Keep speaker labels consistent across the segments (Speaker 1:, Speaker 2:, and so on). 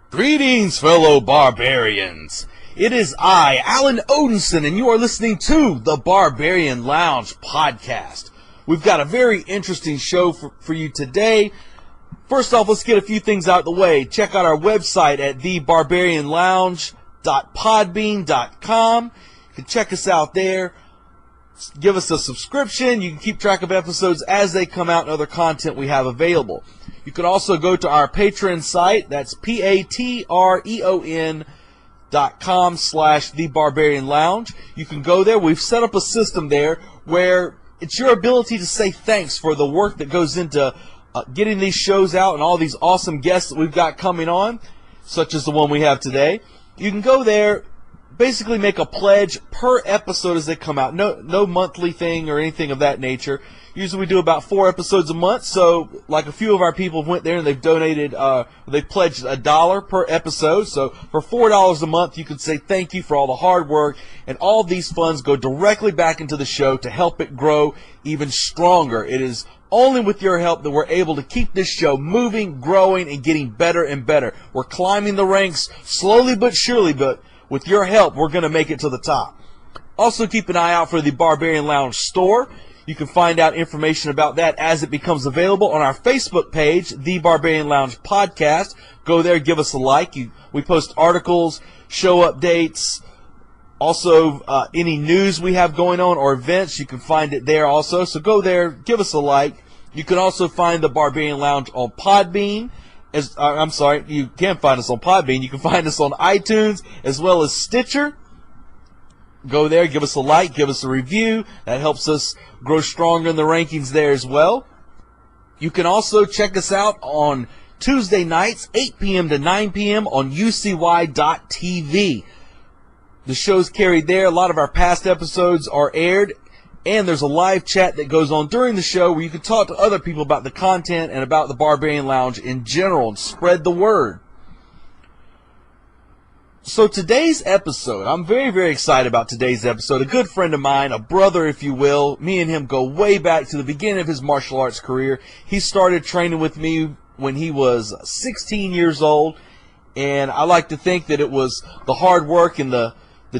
Speaker 1: Greetings, fellow barbarians. It is I, Alan Odinson, and you are listening to the Barbarian Lounge podcast. We've got a very interesting show for you today. First off, let's get a few things out of the way. Check out our website at thebarbarianlounge.podbean.com. You can check us out there. Give us a subscription. You can keep track of episodes as they come out and other content we have available. You can also go to our Patreon site. That's patreon.com/thebarbarianlounge. You can go there. We've set up a system there where it's your ability to say thanks for the work that goes into getting these shows out and all these awesome guests that we've got coming on, such as the one we have today. You can go there, basically make a pledge per episode as they come out. No monthly thing or anything of that nature. Usually we do about 4 episodes a month, so like a few of our people went there and they've donated, they pledged $1 per episode. So for $4 a month, you can say thank you for all the hard work, and all these funds go directly back into the show to help it grow even stronger. It is only with your help that we're able to keep this show moving, growing, and getting better and better. We're climbing the ranks slowly but surely, but with your help, we're going to make it to the top. Also, keep an eye out for the Barbarian Lounge store. You can find out information about that as it becomes available on our Facebook page, The Barbarian Lounge Podcast. Go there, give us a like. We post articles, show updates, also any news we have going on or events. You can find it there also. So go there, give us a like. You can also find the Barbarian Lounge on Podbean. You can find us on Podbean. You can find us on iTunes as well as Stitcher. Go there, give us a like, give us a review. That helps us grow stronger in the rankings there as well. You can also check us out on Tuesday nights, 8 p.m. to 9 p.m. on UCY.TV. The show's carried there. A lot of our past episodes are aired. And there's a live chat that goes on during the show where you can talk to other people about the content and about the Barbarian Lounge in general and spread the word. So today's episode, I'm very, very excited about today's episode. A good friend of mine, a brother if you will, me and him go way back to the beginning of his martial arts career. He started training with me when he was 16 years old, and I like to think that it was the hard work and the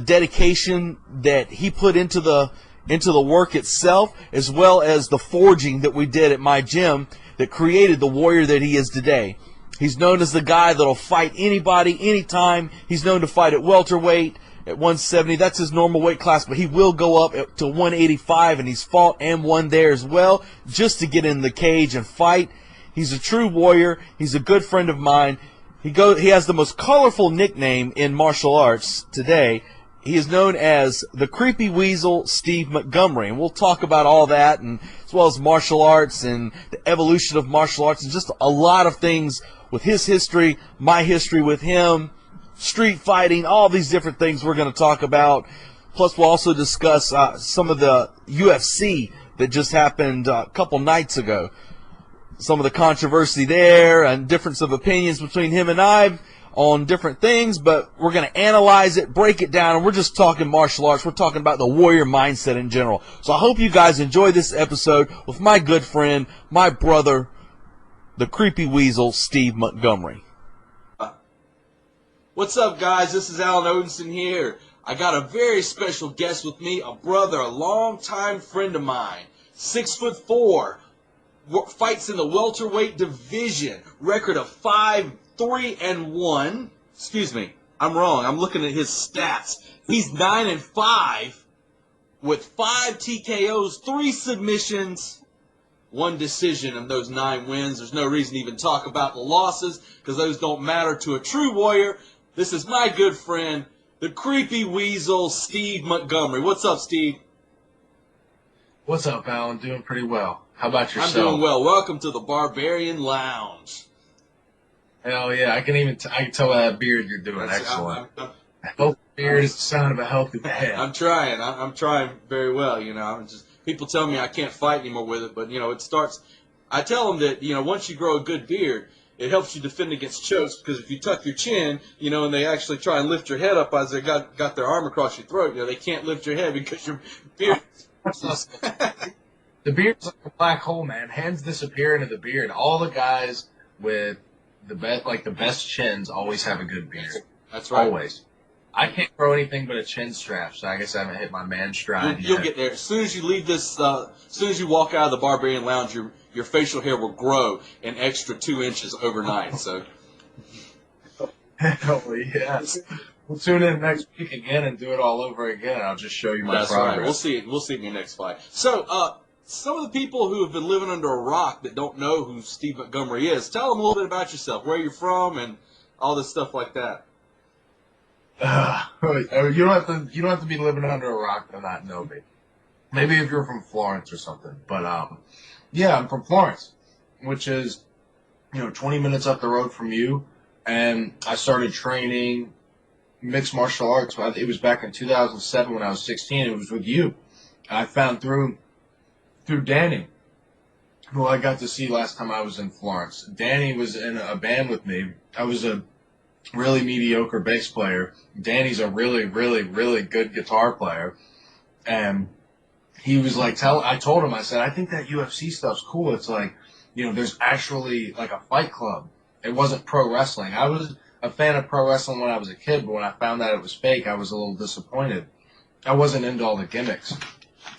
Speaker 1: dedication that he put into the work itself, as well as the forging that we did at my gym that created the warrior that he is today. He's known as the guy that'll fight anybody, anytime. He's known to fight at welterweight, at 170. That's his normal weight class, but he will go up to 185, and he's fought and won there as well, just to get in the cage and fight. He's a true warrior. He's a good friend of mine. He has the most colorful nickname in martial arts today. He is known as the Creepy Weasel, Steve Montgomery, and we'll talk about all that, and as well as martial arts and the evolution of martial arts, and just a lot of things with his history, my history with him, street fighting, all these different things we're going to talk about. Plus, we'll also discuss some of the UFC that just happened a couple nights ago. Some of the controversy there and difference of opinions between him and I on different things, but we're going to analyze it, break it down, and we're just talking martial arts. We're talking about the warrior mindset in general. So I hope you guys enjoy this episode with my good friend, my brother, the Creepy Weasel, Steve Montgomery. What's up, guys? This is Alan Odinson here. I got a very special guest with me, a brother, a longtime friend of mine, 6'4", fights in the welterweight division, record of 5-3-1. Excuse me, I'm wrong. I'm looking at his stats. He's 9-5 with 5 TKOs, 3 submissions, 1 decision in those 9 wins. There's no reason to even talk about the losses because those don't matter to a true warrior. This is my good friend, the Creepy Weasel, Steve Montgomery. What's up, Steve?
Speaker 2: What's up, Alan? Doing pretty well. How about yourself?
Speaker 1: I'm doing well. Welcome to the Barbarian Lounge.
Speaker 2: Hell yeah! I can tell by that beard you're doing excellent. beard is the sign of a healthy man.
Speaker 1: I'm trying. I'm trying very well. You know, I'm just people tell me I can't fight anymore with it, but you know, it starts. I tell them that once you grow a good beard, it helps you defend against chokes because if you tuck your chin, and they actually try and lift your head up as they got their arm across your throat, they can't lift your head because your beard.
Speaker 2: The beard's like a black hole, man. Hands disappear into the beard. All the guys with the best chins always have a good beard.
Speaker 1: That's right.
Speaker 2: Always. I can't grow anything but a chin strap, so I guess I haven't hit my man stride
Speaker 1: You'll get there. As soon as you leave this, as soon as you walk out of the Barbarian Lounge, your facial hair will grow an extra 2 inches overnight. So.
Speaker 2: Hell yes. We'll tune in next week again and do it all over again. I'll just show you my progress.
Speaker 1: Right. We'll see it. We'll see it in your next fight. So, some of the people who have been living under a rock that don't know who Steve Montgomery is, tell them a little bit about yourself, where you're from, and all this stuff like that.
Speaker 2: You don't have to be living under a rock to not know me. Maybe if you're from Florence or something. But yeah, I'm from Florence, which is 20 minutes up the road from you. And I started training mixed martial arts. It was back in 2007 when I was 16. It was with you. I found through Danny, who I got to see last time I was in Florence. Danny was in a band with me. I was a really mediocre bass player. Danny's a really, really, really good guitar player. And he was like, I told him, I said, I think that UFC stuff's cool. It's like, there's actually like a fight club. It wasn't pro wrestling. I was a fan of pro wrestling when I was a kid, but when I found out it was fake, I was a little disappointed. I wasn't into all the gimmicks.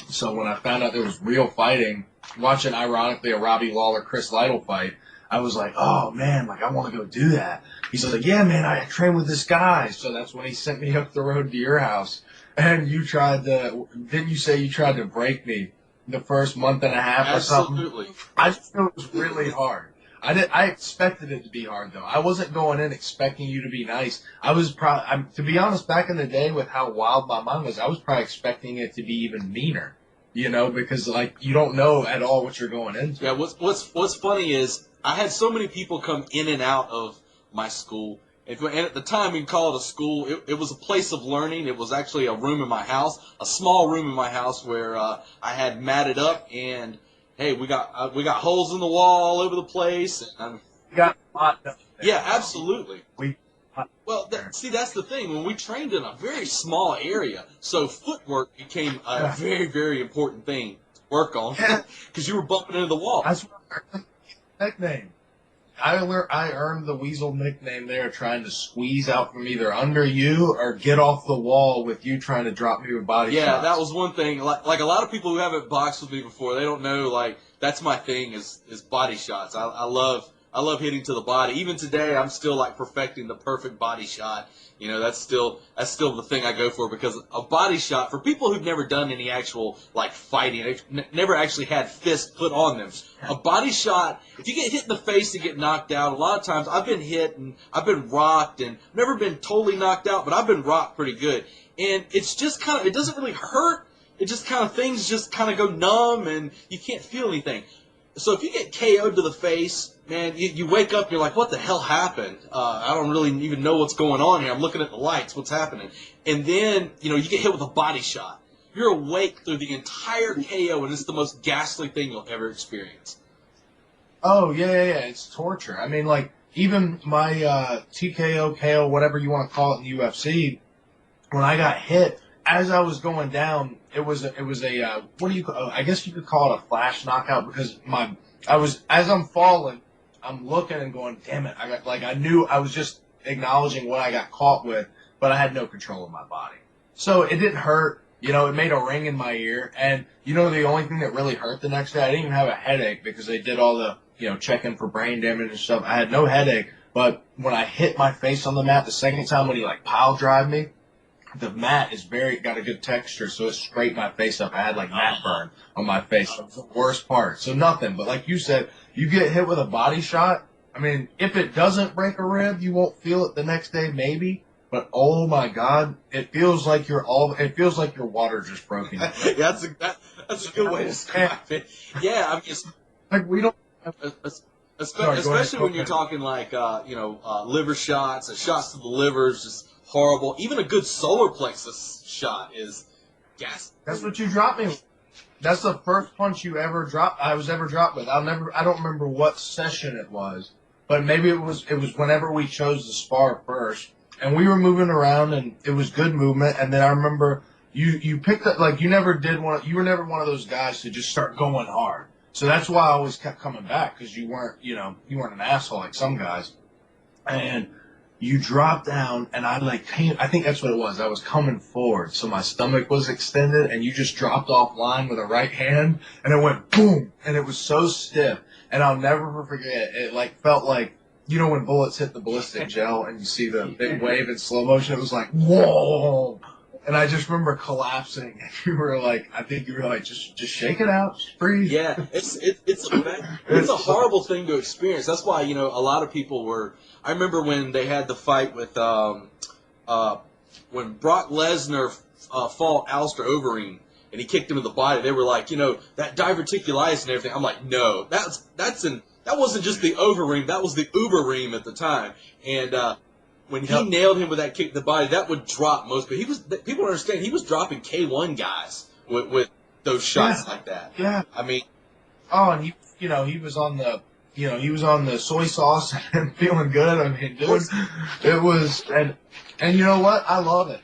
Speaker 2: So when I found out there was real fighting, watching, ironically, a Robbie Lawler-Chris Lytle fight, I was like, oh, man, like, I want to go do that. He's like, yeah, man, I train with this guy. So that's when he sent me up the road to your house. And didn't you say you tried to break me the first month and a half or something?
Speaker 1: Absolutely.
Speaker 2: I just feel it was really hard. I expected it to be hard, though. I wasn't going in expecting you to be nice. I was to be honest, back in the day with how wild my mind was, I was probably expecting it to be even meaner, because like you don't know at all what you're going into.
Speaker 1: Yeah, what's funny is I had so many people come in and out of my school. And at the time, we can call it a school. It was a place of learning. It was actually a room in my house, a small room in my house where I had matted up and. Hey, we got holes in the wall all over the place. And
Speaker 2: we got hot up there.
Speaker 1: Yeah, absolutely. That's the thing. When we trained in a very small area, so footwork became a very, very important thing to work on because you were bumping into the wall.
Speaker 2: That's my nickname. I earned the Weasel nickname there trying to squeeze out from either under you or get off the wall with you trying to drop me with body shots.
Speaker 1: Yeah, that was one thing. Like a lot of people who haven't boxed with me before, they don't know, like, that's my thing is body shots. I love hitting to the body. Even today, I'm still, like, perfecting the perfect body shot. That's still the thing I go for because a body shot, for people who've never done any actual, like, fighting, never actually had fists put on them, a body shot, if you get hit in the face and get knocked out, a lot of times I've been hit and I've been rocked and never been totally knocked out, but I've been rocked pretty good. And it's just kind of, it doesn't really hurt. It just kind of, things just kind of go numb and you can't feel anything. So if you get KO'd to the face, man, you wake up and you're like, what the hell happened? I don't really even know what's going on here. I'm looking at the lights. What's happening? And then, you get hit with a body shot. You're awake through the entire KO, and it's the most ghastly thing you'll ever experience.
Speaker 2: Oh, yeah. It's torture. I mean, like, even my TKO, KO, whatever you want to call it in the UFC, when I got hit, as I was going down, it was a what do you I guess you could call it a flash knockout because as I'm falling, I'm looking and going, damn it, I knew I was just acknowledging what I got caught with, but I had no control of my body. So it didn't hurt, it made a ring in my ear, and the only thing that really hurt the next day, I didn't even have a headache because they did all the, checking for brain damage and stuff. I had no headache, but when I hit my face on the mat the second time when he pile drive me, the mat is got a good texture, so it straightened my face up. I had mat burn on my face. That was the worst part. So nothing, but like you said, you get hit with a body shot. I mean, if it doesn't break a rib, you won't feel it the next day, maybe. But oh my God, it feels like your water just broke.
Speaker 1: Yeah, that's a good way to describe it. Yeah, I mean, it's,
Speaker 2: we don't.
Speaker 1: Especially when you're talking liver shots, shots to the livers, just horrible. Even a good solar plexus shot is gas.
Speaker 2: That's what you dropped me with. That's the first punch you ever dropped. I was ever dropped with. I don't remember what session it was, but maybe it was whenever we chose to spar first, and we were moving around, and it was good movement. And then I remember you picked up, like, you were never one of those guys to just start going hard. So that's why I always kept coming back, because you weren't an asshole like some guys. And you dropped down, and I think that's what it was. I was coming forward, so my stomach was extended, and you just dropped off line with a right hand, and it went boom, and it was so stiff. And I'll never forget, it felt like, when bullets hit the ballistic gel and you see the big wave in slow motion, it was like, whoa! And I just remember collapsing, and you were like, I think you were like, just shake it out, just breathe.
Speaker 1: Yeah, it's a horrible thing to experience. That's why, a lot of people were. I remember when they had the fight with when Brock Lesnar fought Alistair Overeem and he kicked him in the body. They were like, that diverticulitis and everything. I'm like, no, that wasn't just the Overeem, that was the Ubereem at the time. And when he nailed him with that kick in the body, that would drop most people. People don't understand, he was dropping K1 guys with those shots like that.
Speaker 2: Yeah.
Speaker 1: I mean,
Speaker 2: and he was on the soy sauce and feeling good. I mean, it was, and you know what? I love it.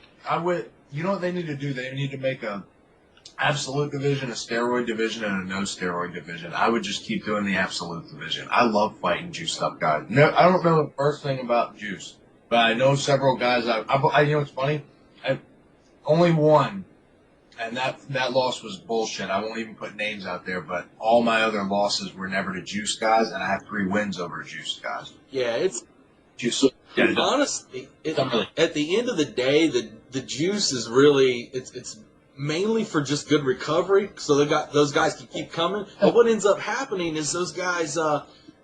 Speaker 2: You know what they need to do? They need to make a absolute division, a steroid division, and a no steroid division. I would just keep doing the absolute division. I love fighting juiced up guys. No, I don't know the first thing about juice, but I know several guys. It's funny. Only one. And that loss was bullshit. I won't even put names out there, but all my other losses were never to juice guys, and I have 3 wins over juice guys.
Speaker 1: Yeah, it's
Speaker 2: juice.
Speaker 1: Honestly, at the end of the day, the juice is really it's mainly for just good recovery. So those guys can keep coming. But what ends up happening is those guys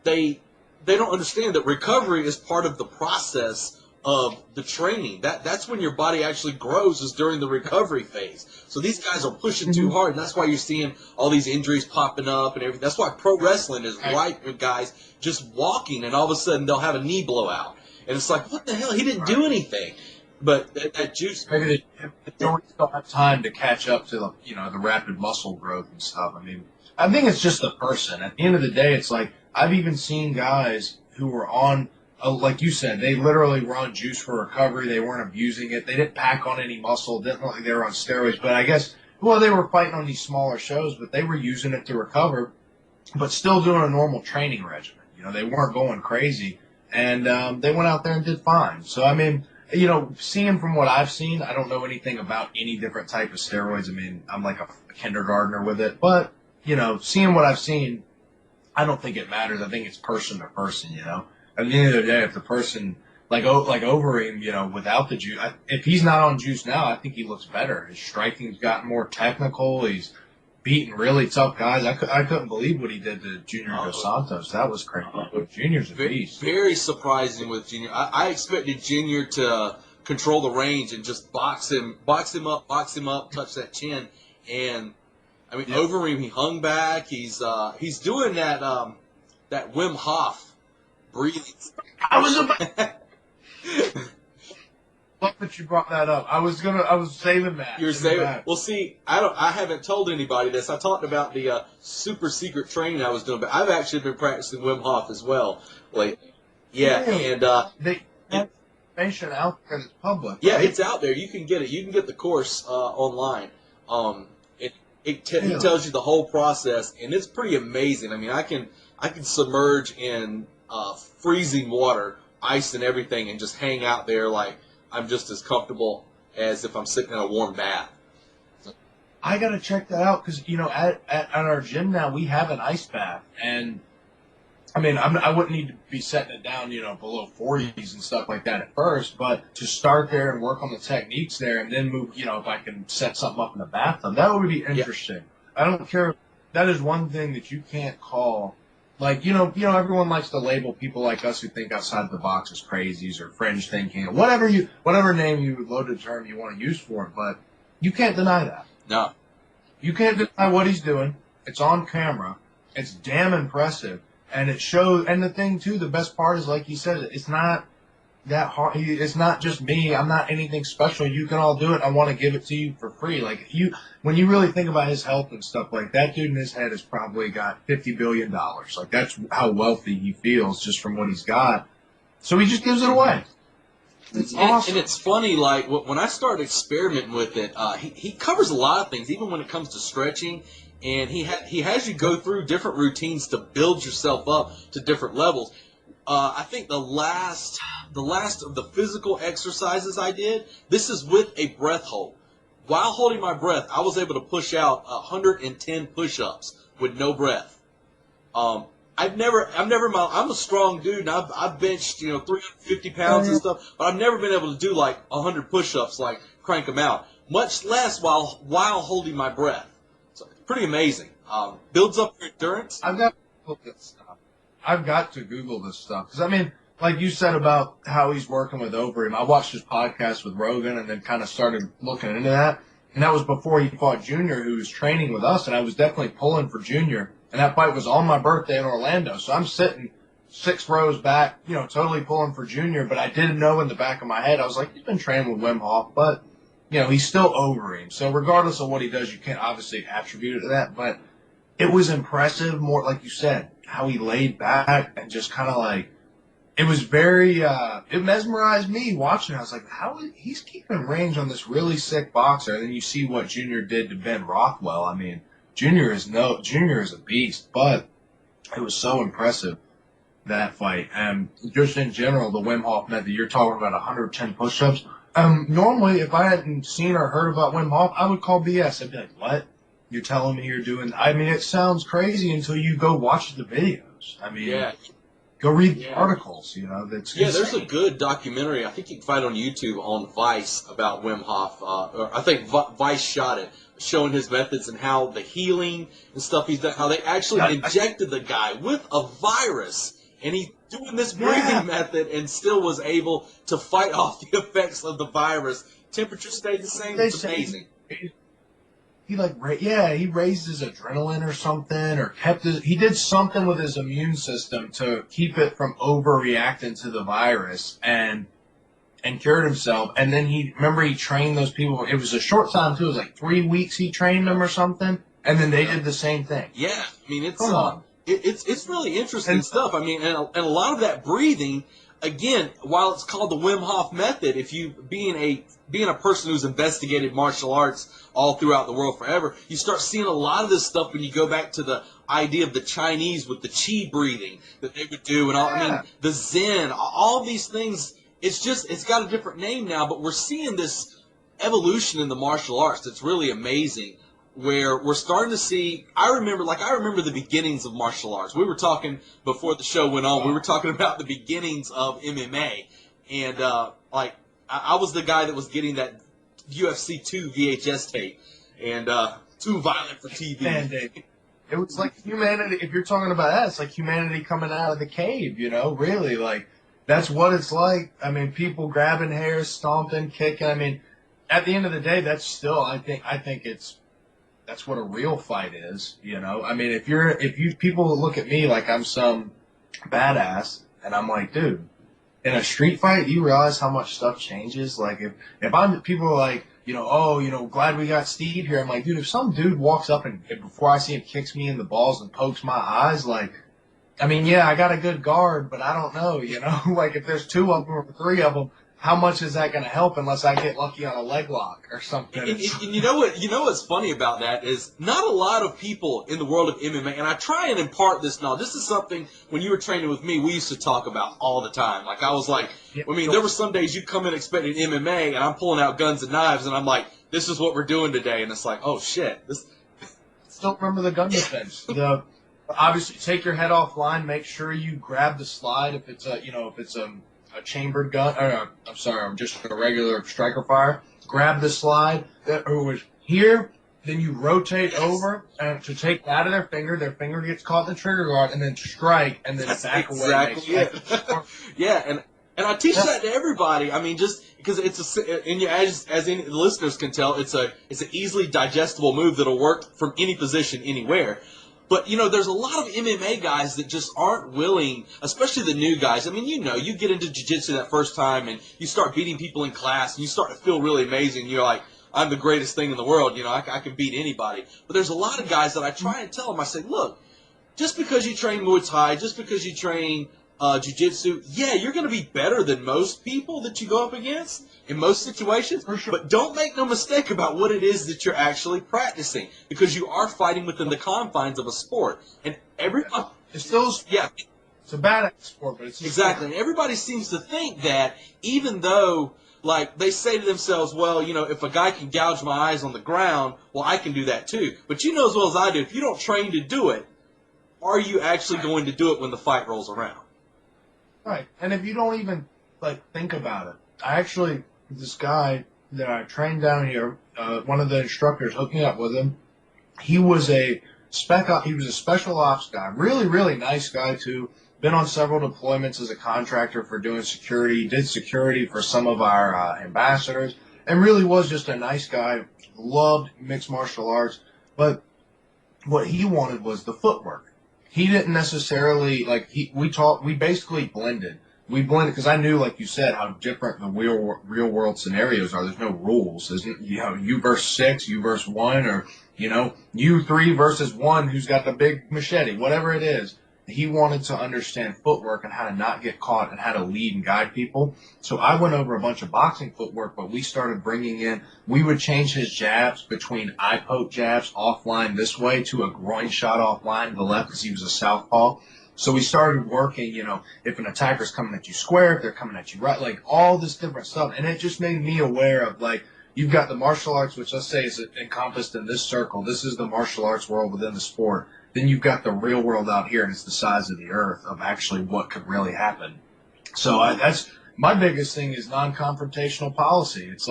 Speaker 1: they don't understand that recovery is part of the process of the training. That's when your body actually grows, is during the recovery phase. So these guys are pushing too hard, and that's why you're seeing all these injuries popping up and everything. That's why pro wrestling is ripe with guys just walking, and all of a sudden they'll have a knee blowout. And it's like, what the hell? He didn't do anything. But that juice...
Speaker 2: Maybe they don't still have time to catch up to the rapid muscle growth and stuff. I mean, I think it's just the person. At the end of the day, it's like, I've even seen guys who were on... like you said, they literally were on juice for recovery. They weren't abusing it. They didn't pack on any muscle. Didn't look like they were on steroids. But I guess, they were fighting on these smaller shows, but they were using it to recover, but still doing a normal training regimen. They weren't going crazy, and they went out there and did fine. So, I mean, seeing from what I've seen, I don't know anything about any different type of steroids. I mean, I'm like a kindergartner with it. But, seeing what I've seen, I don't think it matters. I think it's person to person, At the end of the day, if the person, like Overeem, without the juice, if he's not on juice now, I think he looks better. His striking's gotten more technical. He's beating really tough guys. I couldn't believe what he did to Junior Dos Santos. That was crazy. Junior's a beast.
Speaker 1: Very surprising with Junior. I expected Junior to control the range and just box him up, touch that chin. And, I mean, Overeem, he hung back. He's doing that Wim Hof breathing.
Speaker 2: I was about. Love that you brought that up. I was saving that.
Speaker 1: You're saving. Well, see, I haven't told anybody this. I talked about the super secret training I was doing, but I've actually been practicing Wim Hof as well lately. Yeah, and
Speaker 2: they have information out there that's public.
Speaker 1: Yeah,
Speaker 2: right?
Speaker 1: it's out there. You can get it. You can get the course online. It tells you the whole process, and it's pretty amazing. I mean, I can submerge in freezing water, ice and everything, and just hang out there like I'm just as comfortable as if I'm sitting in a warm bath.
Speaker 2: I gotta check that out because at our gym now we have an ice bath, and I mean I wouldn't need to be setting it down below 40s and stuff like that at first, but to start there and work on the techniques there, and then move if I can set something up in the bathtub, that would be interesting. Yep. I don't care. That is one thing that you can't call. Like, everyone likes to label people like us who think outside the box as crazies or fringe thinking, or whatever name you loaded term you want to use for it, but you can't deny that.
Speaker 1: No.
Speaker 2: You can't deny what he's doing. It's on camera. It's damn impressive. And it shows, and the thing too, the best part is, like you said, it's not that hard. It's not just me. I'm not anything special. You can all do it. I want to give it to you for free. Like when you really think about his health and stuff, like that dude in his head has probably got $50 billion. Like that's how wealthy he feels just from what he's got. So he just gives it away. It's awesome.
Speaker 3: And it's funny, like when I started experimenting with it, he covers a lot of things, even when it comes to stretching. And he has you go through different routines to build yourself up to different levels. I think the last of the physical exercises I did, this is with a breath hold. While holding my breath, I was able to push out 110 push-ups with no breath. I'm a strong dude, and I've benched 350 pounds and stuff, but I've never been able to do like 100 push-ups, like crank them out, much less while holding my breath. So it's pretty amazing. Builds up your endurance.
Speaker 2: I've got to look at stuff. I've got to Google this stuff because I mean, like you said about how he's working with Overeem. I watched his podcast with Rogan and then kind of started looking into that, and that was before he fought Junior, who was training with us, and I was definitely pulling for Junior. And that fight was on my birthday in Orlando. So I'm sitting 6 rows back, totally pulling for Junior. But I didn't know in the back of my head, I was like, he's been training with Wim Hof, but, he's still over him. So regardless of what he does, you can't obviously attribute it to that. But it was impressive, more like you said, how he laid back and just kind of like, it was very, it mesmerized me watching. I was like, he's keeping range on this really sick boxer. And then you see what Junior did to Ben Rothwell. I mean, Junior is a beast, but it was so impressive, that fight. And just in general, the Wim Hof method, you're talking about 110 push-ups. Normally, if I hadn't seen or heard about Wim Hof, I would call BS. I'd be like, what? You're telling me you're doing... I mean, it sounds crazy until you go watch the videos. I mean, go read the articles, That's insane.
Speaker 3: There's a good documentary. I think you can find on YouTube on Vice about Wim Hof. I think Vice shot it, showing his methods and how the healing and stuff he's done, how they actually injected the guy with a virus, and he's doing this breathing method and still was able to fight off the effects of the virus. Temperature stayed the same. It's amazing.
Speaker 2: He raised his adrenaline or something, or he did something with his immune system to keep it from overreacting to the virus and cured himself. And then he trained those people. It was a short time too. It was like 3 weeks he trained them or something. And then they did the same thing.
Speaker 3: Yeah. I mean, it's really interesting stuff. I mean, and a lot of that breathing, again, while it's called the Wim Hof method, if you being a person who's investigated martial arts all throughout the world forever, you start seeing a lot of this stuff when you go back to the idea of the Chinese with the qi breathing that they would do, and all. I mean, the Zen, all these things. It's got a different name now, but we're seeing this evolution in the martial arts that's really amazing, where we're starting to see. I remember the beginnings of martial arts. We were talking before the show went on. We were talking about the beginnings of MMA, and I was the guy that was getting that UFC 2 VHS tape, and Too Violent for TV.
Speaker 2: Man, Dave, it was like humanity. If you're talking about that, it's like humanity coming out of the cave. Really, like that's what it's like. I mean, people grabbing hair, stomping, kicking. I mean, at the end of the day, that's still. I think that's what a real fight is. I mean, if people look at me like I'm some badass, and I'm like, dude. In a street fight, you realize how much stuff changes. Like if people are like, glad we got Steve here. I'm like, dude, if some dude walks up and before I see him kicks me in the balls and pokes my eyes, like, I mean, yeah, I got a good guard, but I don't know, like if there's 2 of them or 3 of them, how much is that going to help unless I get lucky on a leg lock or something?
Speaker 3: And you know what's funny about that is not a lot of people in the world of MMA, and I try and impart this knowledge. This is something when you were training with me, we used to talk about all the time. Like I was like, there were some days you come in expecting MMA, and I'm pulling out guns and knives, and I'm like, this is what we're doing today, and it's like, oh shit.
Speaker 2: Still remember the gun defense. Obviously, take your head offline. Make sure you grab the slide if it's a chambered gun, just a regular striker fire. Grab the slide that was here, then you rotate over and to take it out of their finger gets caught in the trigger guard, and then strike, and then back away.
Speaker 3: Yeah, and I teach that to everybody. I mean, just because as any listeners can tell, it's an easily digestible move that'll work from any position, anywhere. But, there's a lot of MMA guys that just aren't willing, especially the new guys. I mean, you get into jiu-jitsu that first time and you start beating people in class and you start to feel really amazing. You're like, I'm the greatest thing in the world. I can beat anybody. But there's a lot of guys that I try and tell them, I say, look, just because you train Muay Thai, just because you train jiu-jitsu, yeah, you're going to be better than most people that you go up against in most situations.
Speaker 2: For sure.
Speaker 3: But don't make no mistake about what it is that you're actually practicing, because you are fighting within the confines of a sport. And everybody,
Speaker 2: It's still,
Speaker 3: yeah,
Speaker 2: it's a badass sport, but it's a
Speaker 3: exactly. And everybody seems to think that even though, like, they say to themselves, well, if a guy can gouge my eyes on the ground, well, I can do that too. But you know as well as I do, if you don't train to do it, are you actually going to do it when the fight rolls around?
Speaker 2: Right. And if you don't even, think about it. I actually, this guy that I trained down here, one of the instructors hooked me up with him. He was a special ops guy. Really, really nice guy, too. Been on several deployments as a contractor for doing security. Did security for some of our ambassadors. And really was just a nice guy. Loved mixed martial arts. But what he wanted was the footwork. He didn't necessarily, we basically blended. We blended because I knew, like you said, how different the real world scenarios are. There's no rules. There's, you versus 6, you versus 1, or, you 3 versus 1 who's got the big machete, whatever it is. He wanted to understand footwork and how to not get caught and how to lead and guide people. So I went over a bunch of boxing footwork, but we started bringing in, we would change his jabs between eye poke jabs offline this way to a groin shot offline to the left because he was a southpaw. So we started working, if an attacker's coming at you square, if they're coming at you right, all this different stuff. And it just made me aware of, you've got the martial arts, which let's say is encompassed in this circle. This is the martial arts world within the sport. Then you've got the real world out here, and it's the size of the earth of actually what could really happen. So that's my biggest thing is non-confrontational policy. It's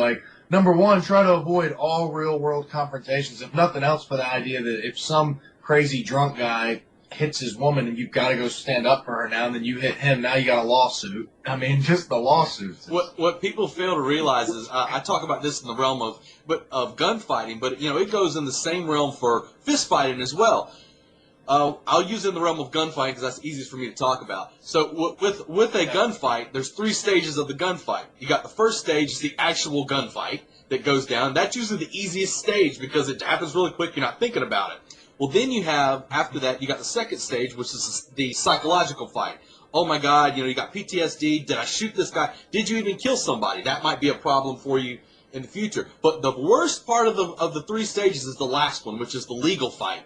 Speaker 2: number one, try to avoid all real world confrontations. If nothing else, for the idea that if some crazy drunk guy hits his woman and you've got to go stand up for her now, and then you hit him, now you got a lawsuit. I mean, just the lawsuits.
Speaker 3: What people fail to realize is, I talk about this in the realm of gunfighting, but it goes in the same realm for fist fighting as well. I'll use it in the realm of gunfighting because that's easiest for me to talk about. So with a gunfight, there's 3 stages of the gunfight. You got the first stage is the actual gunfight that goes down. That's usually the easiest stage because it happens really quick. You're not thinking about it. Well, then you have, after that, you got the second stage, which is the psychological fight. Oh my God, you got PTSD. Did I shoot this guy? Did you even kill somebody? That might be a problem for you in the future. But the worst part of the 3 stages is the last one, which is the legal fight.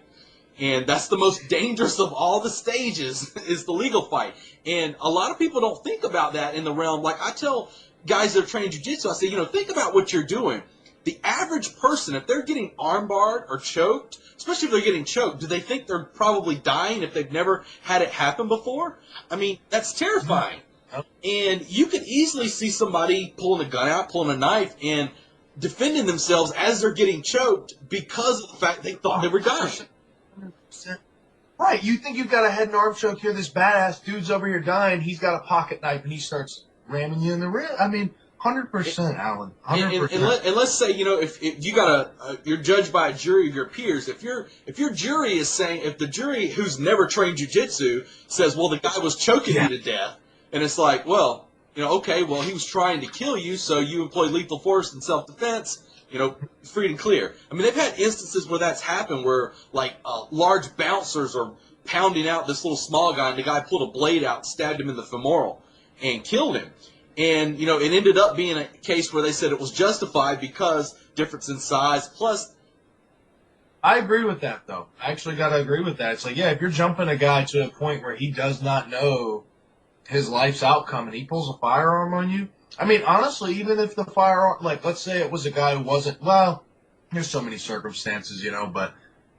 Speaker 3: And that's the most dangerous of all the stages is the legal fight. And a lot of people don't think about that in the realm. Like I tell guys that are training jiu-jitsu, I say, think about what you're doing. The average person, if they're getting armbarred or choked, especially if they're getting choked, do they think they're probably dying if they've never had it happen before? I mean, that's terrifying. And you could easily see somebody pulling a gun out, pulling a knife, and defending themselves as they're getting choked because of the fact they thought they were dying.
Speaker 2: Right, you think you've got a head and arm choke here, this badass dude's over here dying, he's got a pocket knife, and he starts ramming you in the rear. I mean, 100%, Alan. 100%.
Speaker 3: And let's say, if you got you're judged by a jury of your peers. If your jury is saying, if the jury who's never trained jiu-jitsu says, well, the guy was choking you to death, and it's like, well, okay, well, he was trying to kill you, so you employed lethal force and self-defense. Free and clear. I mean, they've had instances where that's happened where, large bouncers are pounding out this little small guy, and the guy pulled a blade out, stabbed him in the femoral, and killed him. And, it ended up being a case where they said it was justified because difference in size, plus...
Speaker 2: I agree with that, though. I actually got to agree with that. It's if you're jumping a guy to a point where he does not know his life's outcome and he pulls a firearm on you, I mean, honestly, even if the firearm, let's say it was a guy who wasn't, well, there's so many circumstances, but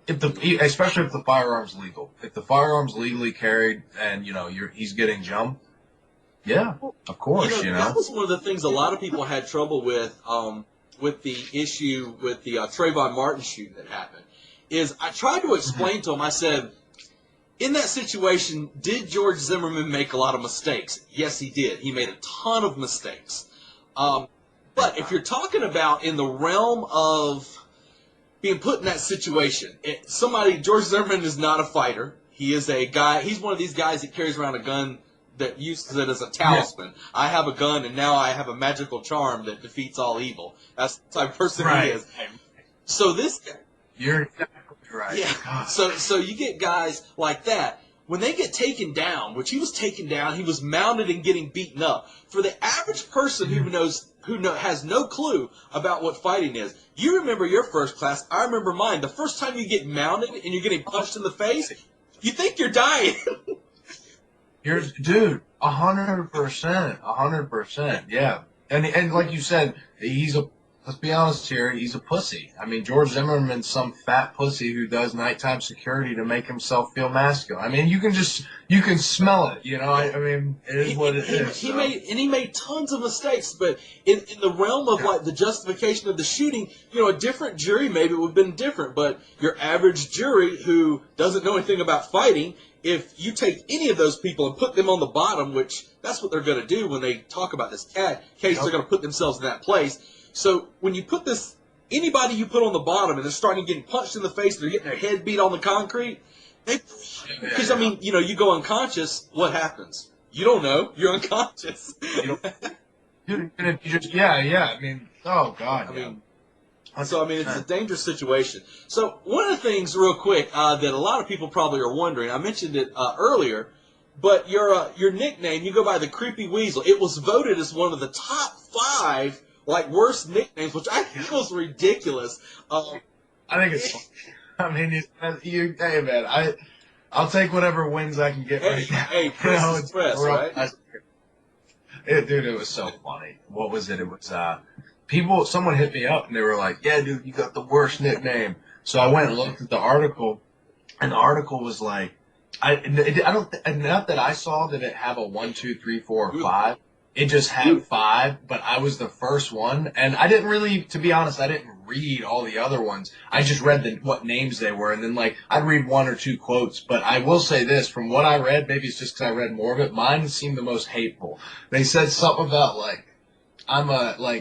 Speaker 2: especially if the firearm's legal. If the firearm's legally carried and, he's getting jumped, yeah, of course,
Speaker 3: That was one of the things a lot of people had trouble with the issue with the Trayvon Martin shoot that happened, is I tried to explain to him, I said, in that situation, did George Zimmerman make a lot of mistakes? Yes, he did. He made a ton of mistakes. But if you're talking about in the realm of being put in that situation. George Zimmerman is not a fighter. He is a guy. He's one of these guys that carries around a gun that uses it as a talisman. Yeah. I have a gun, and now I have a magical charm that defeats all evil. That's the type of person he is. So this guy,
Speaker 2: you're exactly right.
Speaker 3: Yeah. God. So you get guys like that. When they get taken down, which he was taken down, he was mounted and getting beaten up. For the average person who has no clue about what fighting is, you remember your first class. I remember mine. The first time you get mounted and you're getting punched in the face, you think you're dying.
Speaker 2: Dude, 100%, yeah. And like you said, let's be honest here, he's a pussy. I mean, George Zimmerman's some fat pussy who does nighttime security to make himself feel masculine. I mean, you can smell it, you know. I mean, it is what it is.
Speaker 3: He made tons of mistakes, but in the realm of like the justification of the shooting, you know, a different jury maybe would have been different. But your average jury who doesn't know anything about fighting, if you take any of those people and put them on the bottom, which that's what they're going to do when they talk about this case, they're going to put themselves in that place. So when you put anybody you put on the bottom and they're starting getting punched in the face, they're getting their head beat on the concrete, because I mean, you know, you go unconscious, what happens? You don't know. You're unconscious.
Speaker 2: I mean, oh God.
Speaker 3: So, it's a dangerous situation. So, one of the things, real quick, that a lot of people probably are wondering, I mentioned it earlier, but your nickname, you go by the Creepy Weasel. It was voted as one of the top 5, worst nicknames, which I think was ridiculous.
Speaker 2: I think it's I mean, hey, man, I'll take whatever wins I can get right now.
Speaker 3: Hey, press is press, right?
Speaker 2: Dude, it was so funny. What was it? It was, someone hit me up and they were like, yeah, dude, you got the worst nickname. So I went and looked at the article, and the article was like, not that I saw that it have a 1, 2, 3, 4, or 5. It just had 5, but I was the first one, and I didn't really, to be honest, I didn't read all the other ones. I just read what names they were, and then I'd read 1 or 2 quotes. But I will say this, from what I read, maybe it's just because I read more of it, mine seemed the most hateful. They said something about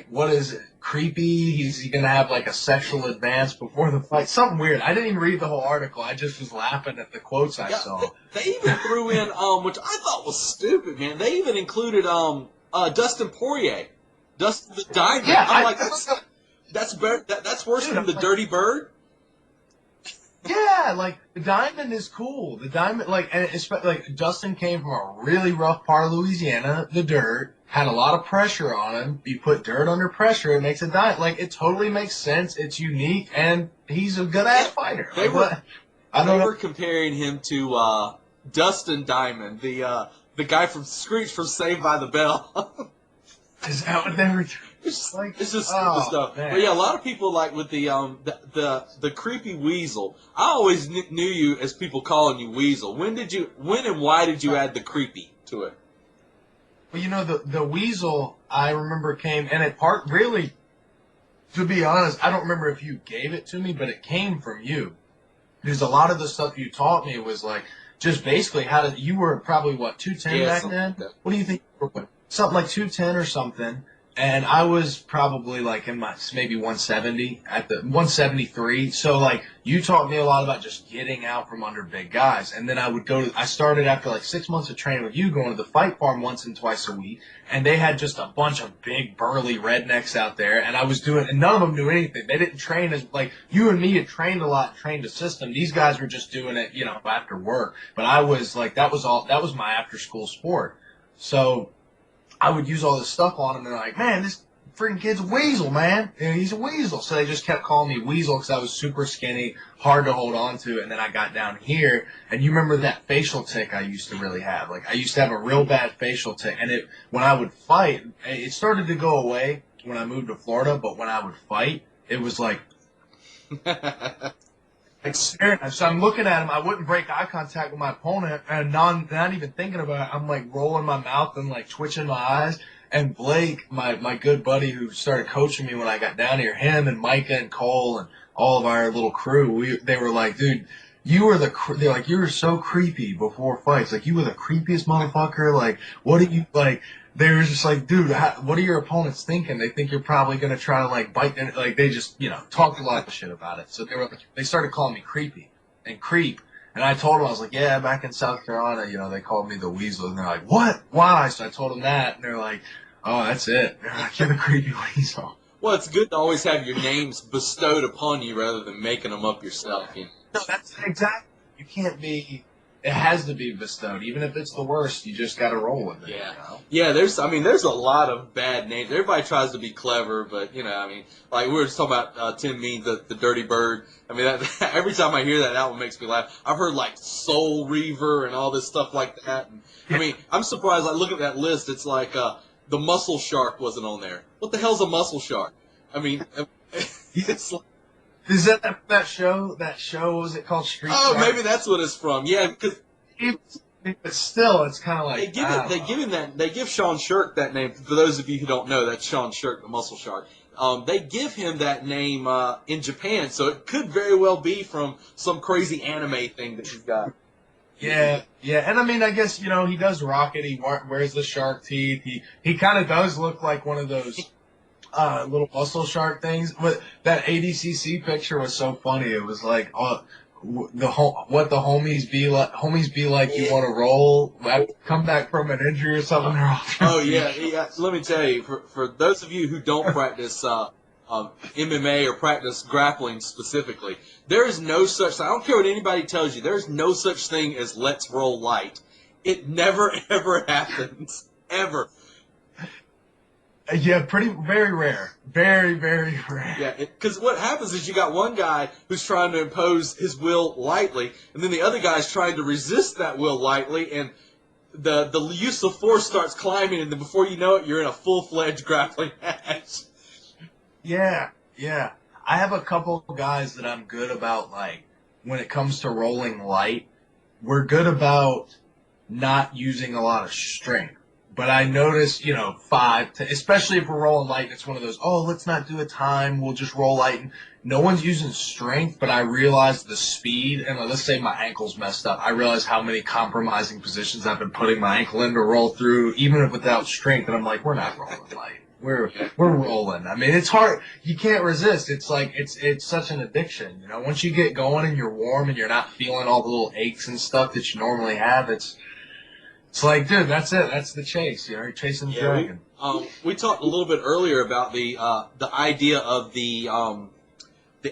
Speaker 2: what is it? Creepy. He's gonna have a sexual advance before the fight. Something weird. I didn't even read the whole article. I just was laughing at the quotes I saw.
Speaker 3: They even threw in, which I thought was stupid, man. They even included Dustin Poirier, Dustin the Diamond.
Speaker 2: Yeah,
Speaker 3: I'm that's better. That's worse than the Dirty Bird.
Speaker 2: Yeah, the Diamond is cool. The Diamond, and it's Dustin came from a really rough part of Louisiana, the dirt. Had a lot of pressure on him. You put dirt under pressure, it makes a diamond. It totally makes sense. It's unique, and he's a good-ass fighter.
Speaker 3: They were comparing him to Dustin Diamond, the guy from Screech from Saved by the Bell.
Speaker 2: Is that what they were doing?
Speaker 3: It's just stupid stuff. Man. But yeah, a lot of people with the Creepy Weasel. I always knew you as people calling you Weasel. When and why did you add the creepy to it?
Speaker 2: Well, the Weasel, I remember came, and really, to be honest, I don't remember if you gave it to me, but it came from you. Because a lot of the stuff you taught me was just basically you were probably 210 back then? What do you think you were? Something like 210 or something. And I was probably in my maybe 170 at the 173. So you taught me a lot about just getting out from under big guys. And then I started after 6 months of training with you, going to the fight farm once and twice a week. And they had just a bunch of big burly rednecks out there. And I was and none of them knew anything. They didn't train as you and me had trained a lot, trained a system. These guys were just doing it, after work. But I was that was my after school sport. So I would use all this stuff on him, and they're like, man, this freaking kid's a weasel, man. He's a weasel. So they just kept calling me Weasel because I was super skinny, hard to hold on to. And then I got down here, and you remember that facial tic I used to really have. I used to have a real bad facial tic. And when I would fight, it started to go away when I moved to Florida, but when I would fight, it was staring. So I'm looking at him. I wouldn't break eye contact with my opponent, and not even thinking about it. I'm rolling my mouth and twitching my eyes. And Blake, my good buddy who started coaching me when I got down here, him and Micah and Cole and all of our little crew, they were like, dude, you were they're like, you were so creepy before fights. You were the creepiest motherfucker. What do you they were just like, dude, what are your opponents thinking? They think you're probably going to try to, like, bite them. Like, they just, talked a lot of shit about it. So they started calling me creepy and creep. And I told them, I was like, yeah, back in South Carolina, they called me the Weasel. And they're like, what? Why? So I told them that. And they're like, oh, that's it. They're like, you're the creepy Weasel.
Speaker 3: Well, it's good to always have your names bestowed upon you rather than making them up yourself.
Speaker 2: No, that's exactly. You can't be. It has to be bestowed, even if it's the worst. You just got to roll with it.
Speaker 3: Yeah, yeah. There's a lot of bad names. Everybody tries to be clever, but like we were just talking about Tim Means, the Dirty Bird. I mean, every time I hear that one makes me laugh. I've heard like Soul Reaver and all this stuff like that. And, I mean, I'm surprised. I look at that list. It's like the Muscle Shark wasn't on there. What the hell's a muscle shark? I mean, it's like.
Speaker 2: Is that show? That show, was it called Street
Speaker 3: Oh,
Speaker 2: Shark?
Speaker 3: Maybe that's what it's from. Yeah, because
Speaker 2: but still, it's kind of like
Speaker 3: they give Sean Shirk that name. For those of you who don't know, that's Sean Shirk, the Muscle Shark. They give him that name in Japan, so it could very well be from some crazy anime thing that he's got.
Speaker 2: Yeah, and I mean, I guess he does rock it. He wears the shark teeth. He kind of does look like one of those. Little muscle shark things, but that ADCC picture was so funny. It was like, what the homies be like. Homies be like, you want to roll? Come back from an injury or something.
Speaker 3: Oh yeah. Let me tell you, for those of you who don't practice MMA or practice grappling specifically, there is no such. I don't care what anybody tells you. There is no such thing as let's roll light. It never ever happens ever.
Speaker 2: Yeah, very rare. Very, very rare.
Speaker 3: Yeah, because what happens is you got one guy who's trying to impose his will lightly, and then the other guy's trying to resist that will lightly, and the use of force starts climbing, and then before you know it, you're in a full-fledged grappling match.
Speaker 2: Yeah. I have a couple of guys that I'm good about, like, when it comes to rolling light, we're good about not using a lot of strength. But I noticed, 5 to, especially if we're rolling light, it's one of those, let's not do a time, we'll just roll light. And no one's using strength, but I realized the speed, and let's say my ankle's messed up. I realize how many compromising positions I've been putting my ankle in to roll through, even if without strength. And I'm like, we're not rolling light. We're rolling. I mean, it's hard. You can't resist. It's like, it's such an addiction. Once you get going and you're warm and you're not feeling all the little aches and stuff that you normally have, it's like, dude, that's it. That's the chase. You're chasing the dragon.
Speaker 3: We talked a little bit earlier about the idea of the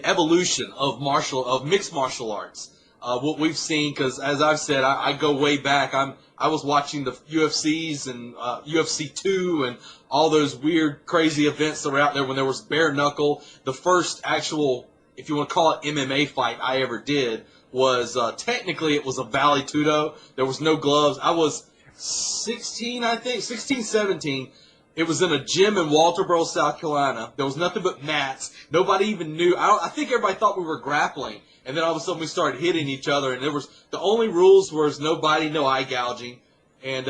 Speaker 3: evolution of mixed martial arts. What we've seen, because as I've said, I go way back. I was watching the UFCs and UFC 2 and all those weird, crazy events that were out there when there was bare knuckle. The first actual, if you want to call it MMA fight I ever did was technically it was a Vale Tudo. There was no gloves. I was 16, 17. It was in a gym in Walterboro, South Carolina. There was nothing but mats. Nobody even knew. I think everybody thought we were grappling. And then all of a sudden we started hitting each other. And the only rules was no biting, no eye gouging. And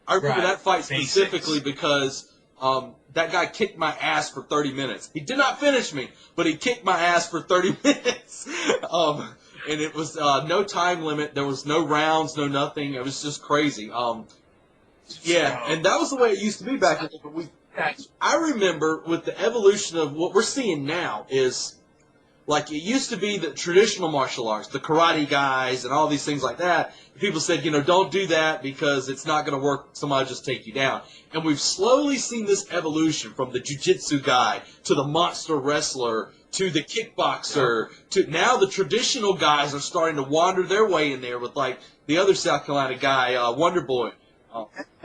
Speaker 3: I remember that fight specifically because that guy kicked my ass for 30 minutes. He did not finish me, but he kicked my ass for 30 minutes. And it was no time limit. There was no rounds, no nothing. It was just crazy. Yeah, and that was the way it used to be back then. I remember with the evolution of what we're seeing now is, like, it used to be the traditional martial arts, the karate guys and all these things like that. People said, don't do that because it's not going to work. Somebody just take you down. And we've slowly seen this evolution from the jiu-jitsu guy to the monster wrestler to the kickboxer, to now the traditional guys are starting to wander their way in there with, like, the other South Carolina guy, Wonder Boy.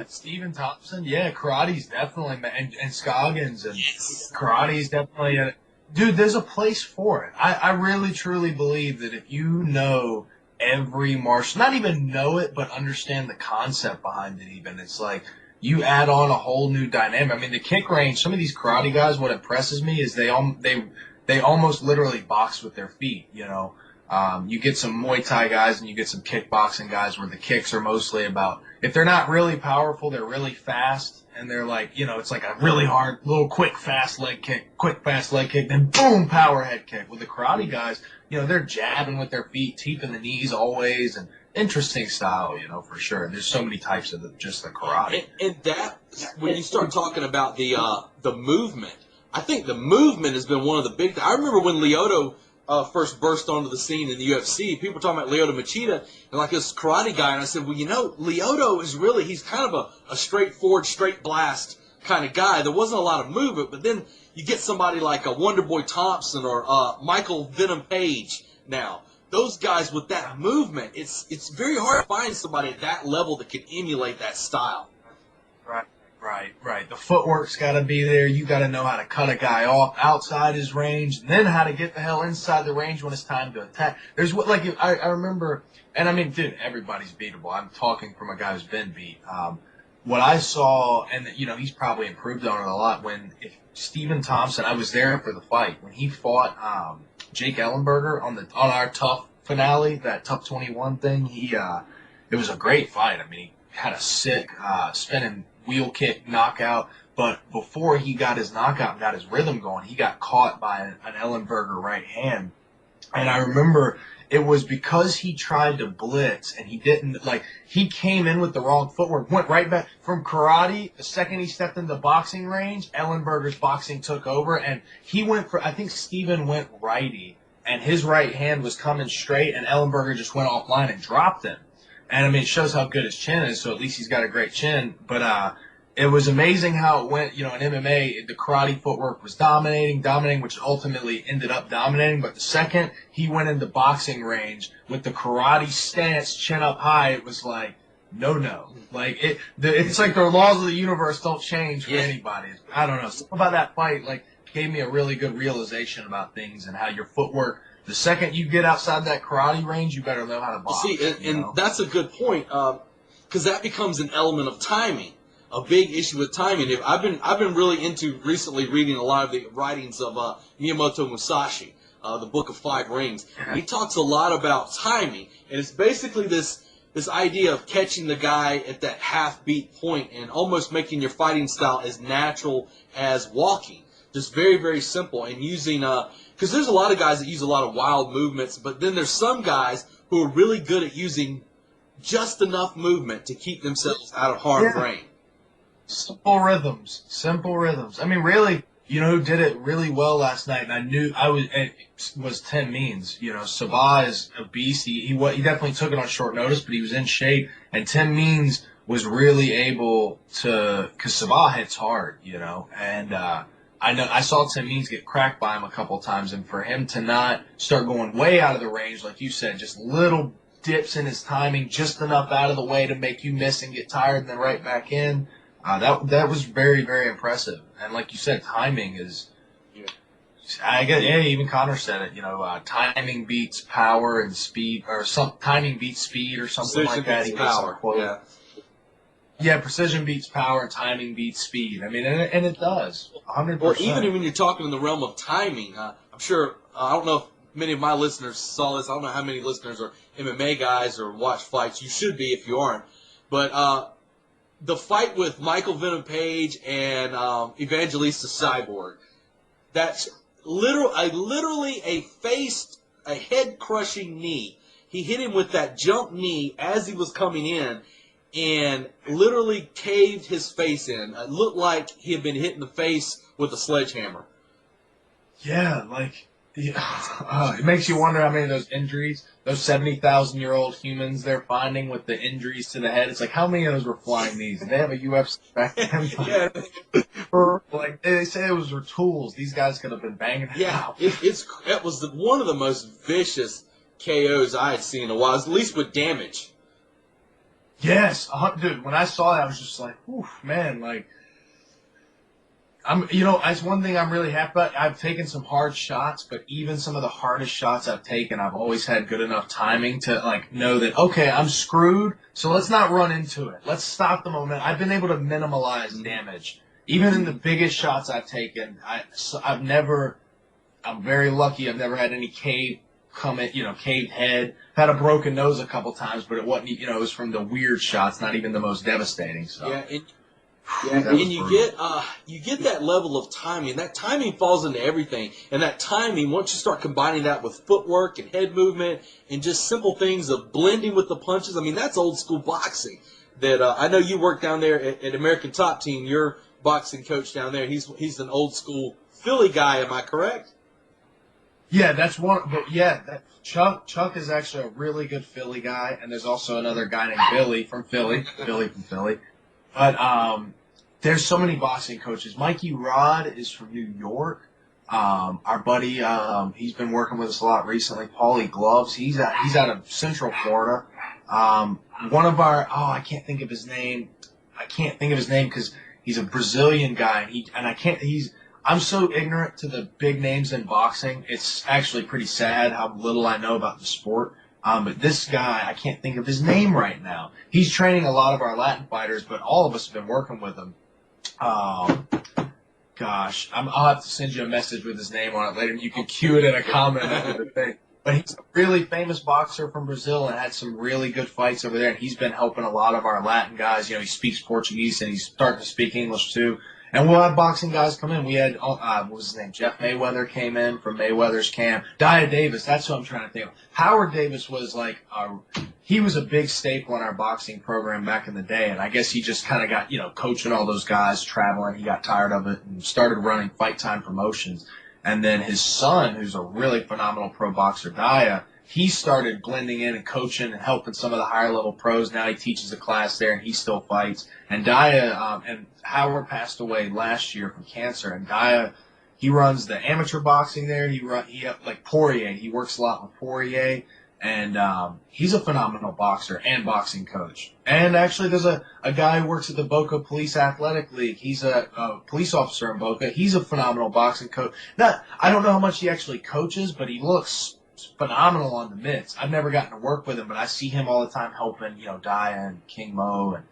Speaker 2: Stephen Thompson, karate's definitely, and Scoggins, and karate's definitely, dude, there's a place for it. I really, truly believe that if you know every martial, not even know it, but understand the concept behind it even, it's like, you add on a whole new dynamic. I mean, the kick range, some of these karate guys, what impresses me is they almost literally box with their feet, You get some Muay Thai guys and you get some kickboxing guys where the kicks are mostly about, if they're not really powerful, they're really fast, and they're like, it's like a really hard, little quick, fast leg kick, then boom, power head kick. With the karate guys, they're jabbing with their feet, teeth in the knees always, and interesting style, for sure. And there's so many types of just the karate.
Speaker 3: And that, when you start talking about the movement, I think the movement has been one of the big. I remember when Lyoto first burst onto the scene in the UFC. People were talking about Lyoto Machida and like this karate guy, and I said, well, Lyoto is really, he's kind of a straightforward, straight blast kind of guy. There wasn't a lot of movement, but then you get somebody like a Wonderboy Thompson or Michael Venom Page now. Those guys with that movement, it's very hard to find somebody at that level that can emulate that style.
Speaker 2: Right. The footwork's got to be there. You got to know how to cut a guy off outside his range, and then how to get the hell inside the range when it's time to attack. There's I remember, and I mean, dude, everybody's beatable. I'm talking from a guy who's been beat. What I saw, and he's probably improved on it a lot. When Stephen Thompson, I was there for the fight when he fought Jake Ellenberger on our Tough finale, that Tough 21 thing. It was a great fight. I mean, he had a sick spinning wheel kick knockout, but before he got his knockout and got his rhythm going, he got caught by an Ellenberger right hand. And I remember it was because he tried to blitz and he didn't, he came in with the wrong footwork, went right back from karate. The second he stepped into boxing range, Ellenberger's boxing took over, and he went I think Steven went righty, and his right hand was coming straight, and Ellenberger just went offline and dropped him. And, I mean, it shows how good his chin is, so at least he's got a great chin. But it was amazing how it went. In MMA, the karate footwork was dominating, which ultimately ended up dominating. But the second he went into boxing range with the karate stance, chin up high, it was like, no. It's like the laws of the universe don't change for anybody. I don't know. Something about that fight, gave me a really good realization about things and how your footwork, the second you get outside that karate range, you better know how to box.
Speaker 3: See, and that's a good point, because that becomes an element of timing, a big issue with timing. I've been really into recently reading a lot of the writings of Miyamoto Musashi, the Book of Five Rings. He talks a lot about timing, and it's basically this idea of catching the guy at that half-beat point and almost making your fighting style as natural as walking. Just very, very simple, and using because there's a lot of guys that use a lot of wild movements, but then there's some guys who are really good at using just enough movement to keep themselves out of harm's way.
Speaker 2: Simple rhythms. I mean, really, who did it really well last night, and I knew it was Tim Means. Sabah is a beast. He definitely took it on short notice, but he was in shape, and Tim Means was really able to, because Sabah hits hard, and I saw Tim Means get cracked by him a couple times, and for him to not start going way out of the range, like you said, just little dips in his timing, just enough out of the way to make you miss and get tired, and then right back in. That was very, very impressive. And like you said, timing is. I guess even Connor said it. Timing beats power and speed, or timing beats speed, or something
Speaker 3: Precision
Speaker 2: like that.
Speaker 3: beats power.
Speaker 2: Yeah, precision beats power, and timing beats speed. I mean, and it does, 100%.
Speaker 3: Well, even when you're talking in the realm of timing, I'm sure, I don't know if many of my listeners saw this. I don't know how many listeners are MMA guys or watch fights. You should be if you aren't. But the fight with Michael Venom Page and Evangelista Cyborg, that's literally a head-crushing knee. He hit him with that jump knee as he was coming in, and literally caved his face in. It looked like he had been hit in the face with a sledgehammer.
Speaker 2: Yeah, it makes you wonder how many of those injuries, those 70,000-year-old humans they're finding with the injuries to the head. It's like, how many of those were flying knees? And they have a UFC back then. They say it was their tools. These guys could have been banging it out.
Speaker 3: It was one of the most vicious KOs I had seen in a while, at least with damage.
Speaker 2: Yes, dude. When I saw that, I was just like, "Oof, man!" That's one thing I'm really happy about. I've taken some hard shots, but even some of the hardest shots I've taken, I've always had good enough timing to know that okay, I'm screwed. So let's not run into it. Let's stop the moment. I've been able to minimize damage, even in the biggest shots I've taken. I'm very lucky. I've never had any caved head. Had a broken nose a couple times, but it wasn't, it was from the weird shots, not even the most devastating stuff.
Speaker 3: Yeah, Yeah, and you get that level of timing. That timing falls into everything, and that timing, once you start combining that with footwork and head movement and just simple things of blending with the punches, I mean, that's old school boxing. That I know you work down there at American Top Team. Your boxing coach down there, he's an old school Philly guy. Am I correct?
Speaker 2: Yeah, that's one. But yeah, Chuck is actually a really good Philly guy, and there's also another guy named Billy from Philly. But there's so many boxing coaches. Mikey Rod is from New York. Our buddy, he's been working with us a lot recently. Paulie Gloves, he's out of Central Florida. One of our, I can't think of his name. Because he's a Brazilian guy, I'm so ignorant to the big names in boxing. It's actually pretty sad how little I know about the sport. But this guy, I can't think of his name right now. He's training a lot of our Latin fighters, but all of us have been working with him. Gosh, I'll have to send you a message with his name on it later. You can cue it in a comment under the thing. But he's a really famous boxer from Brazil and had some really good fights over there. And he's been helping a lot of our Latin guys. He speaks Portuguese and he's starting to speak English too. And we'll have boxing guys come in. We had, what was his name? Jeff Mayweather came in from Mayweather's camp. Dia Davis, that's what I'm trying to think of. Howard Davis was he was a big staple in our boxing program back in the day. And I guess he just kind of got, coaching all those guys, traveling. He got tired of it and started running Fight Time Promotions. And then his son, who's a really phenomenal pro boxer, Dia, he started blending in and coaching and helping some of the higher level pros. Now he teaches a class there and he still fights. And Dia, and Howard passed away last year from cancer. And Dia, he runs the amateur boxing there. He like Poirier. He works a lot with Poirier. And he's a phenomenal boxer and boxing coach. And actually there's a guy who works at the Boca Police Athletic League. He's a police officer in Boca. He's a phenomenal boxing coach. Now, I don't know how much he actually coaches, but he looks phenomenal on the mitts. I've never gotten to work with him, but I see him all the time helping, Dia and King Mo, and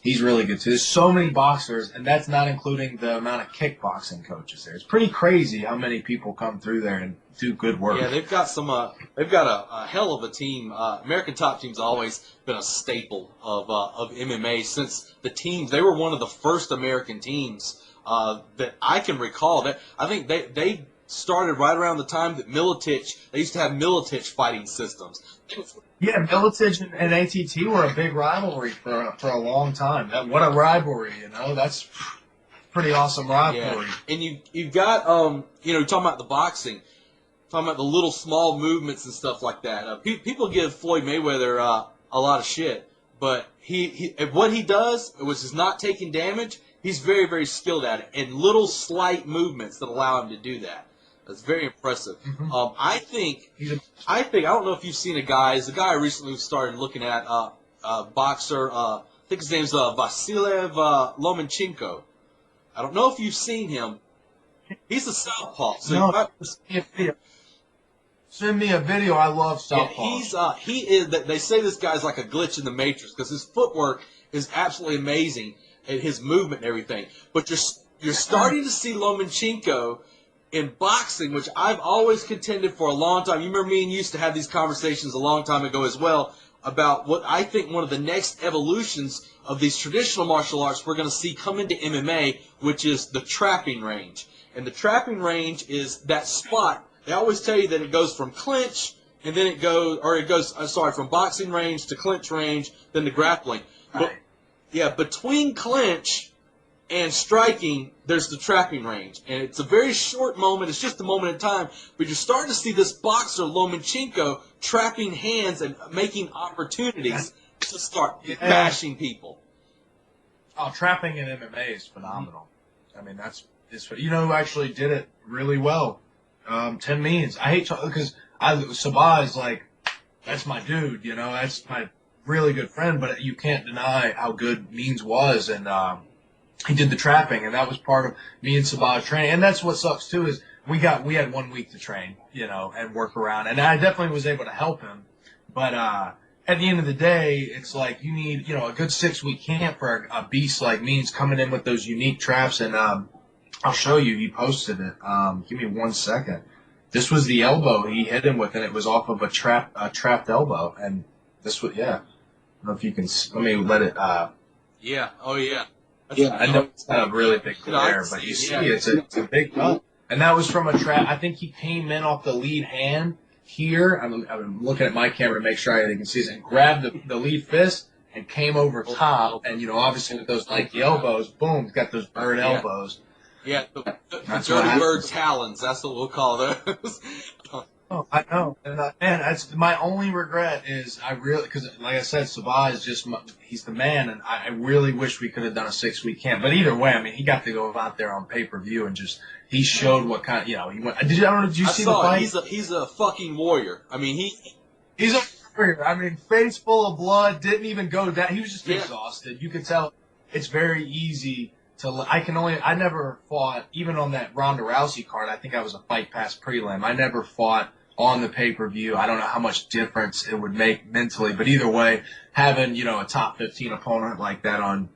Speaker 2: he's really good too. There's so many boxers, and that's not including the amount of kickboxing coaches there. It's pretty crazy how many people come through there and do good work.
Speaker 3: Yeah, they've got a hell of a team. American Top Team's always been a staple of MMA since the teams. They were one of the first American teams that I can recall. That I think they started right around the time that they used to have Militich fighting systems.
Speaker 2: Yeah, Militich and ATT were a big rivalry for a long time. What a rivalry, That's pretty awesome rivalry.
Speaker 3: Yeah. And you've got talking about the boxing, talking about the little small movements and stuff like that. People give Floyd Mayweather a lot of shit, but what he does, which is not taking damage, he's very, very skilled at it, and little slight movements that allow him to do that. That's very impressive.
Speaker 2: Mm-hmm.
Speaker 3: I don't know if you've seen a guy. There's a guy I recently started looking at, boxer. I think his name's Vasilev Lomachenko. I don't know if you've seen him. He's a southpaw. So
Speaker 2: send me a video. I love southpaw.
Speaker 3: Yeah, he is. They say this guy's like a glitch in the Matrix because his footwork is absolutely amazing and his movement and everything. But you're starting to see Lomachenko in boxing, which I've always contended for a long time. You remember me and you used to have these conversations a long time ago as well about what I think one of the next evolutions of these traditional martial arts we're going to see come into MMA, which is the trapping range. And the trapping range is that spot. They always tell you that it goes from clinch, and then it goes from boxing range to clinch range, then to grappling. But, between clinch and striking, there's the trapping range. And it's a very short moment. It's just a moment in time. But you're starting to see this boxer, Lomachenko, trapping hands and making opportunities to start bashing people.
Speaker 2: Oh, trapping in MMA is phenomenal. I mean, who actually did it really well? Tim Means. I hate because Sabah is like, that's my dude, that's my really good friend, but you can't deny how good Means was, and he did the trapping, and that was part of me and Sabah's training. And that's what sucks too, is we had 1 week to train, and work around, and I definitely was able to help him, but at the end of the day, it's like you need, a good 6-week camp for a beast like Means coming in with those unique traps, and I'll show you. He posted it. Give me 1 second. This was the elbow he hit him with, and it was off of a trapped elbow. And this was, I don't know if you can. Let me let it.
Speaker 3: Yeah. Oh, yeah.
Speaker 2: Yeah, I know it's not a really big glare, but you see it's a big cut. And that was from a trap. I think he came in off the lead hand here. I'm looking at my camera to make sure I can see this, and grabbed the lead fist and came over top. And, obviously with those Nike elbows, boom, he's got those bird elbows.
Speaker 3: Yeah, the dirty bird talons. That's what we'll call those.
Speaker 2: Oh, I know. And, man, that's my only regret is because like I said, Sabah is he's the man, and I really wish we could have done a 6-week camp. But either way, I mean, he got to go out there on pay-per-view and he showed what kind of, he went. Did you see the fight?
Speaker 3: He's a fucking warrior. I mean,
Speaker 2: he's a warrior. I mean, face full of blood, didn't even go down. He was just exhausted. You could tell it's very easy. I never fought, even on that Ronda Rousey card, I think I was a fight past prelim. I never fought on the pay-per-view. I don't know how much difference it would make mentally, but either way, having, a top 15 opponent like that on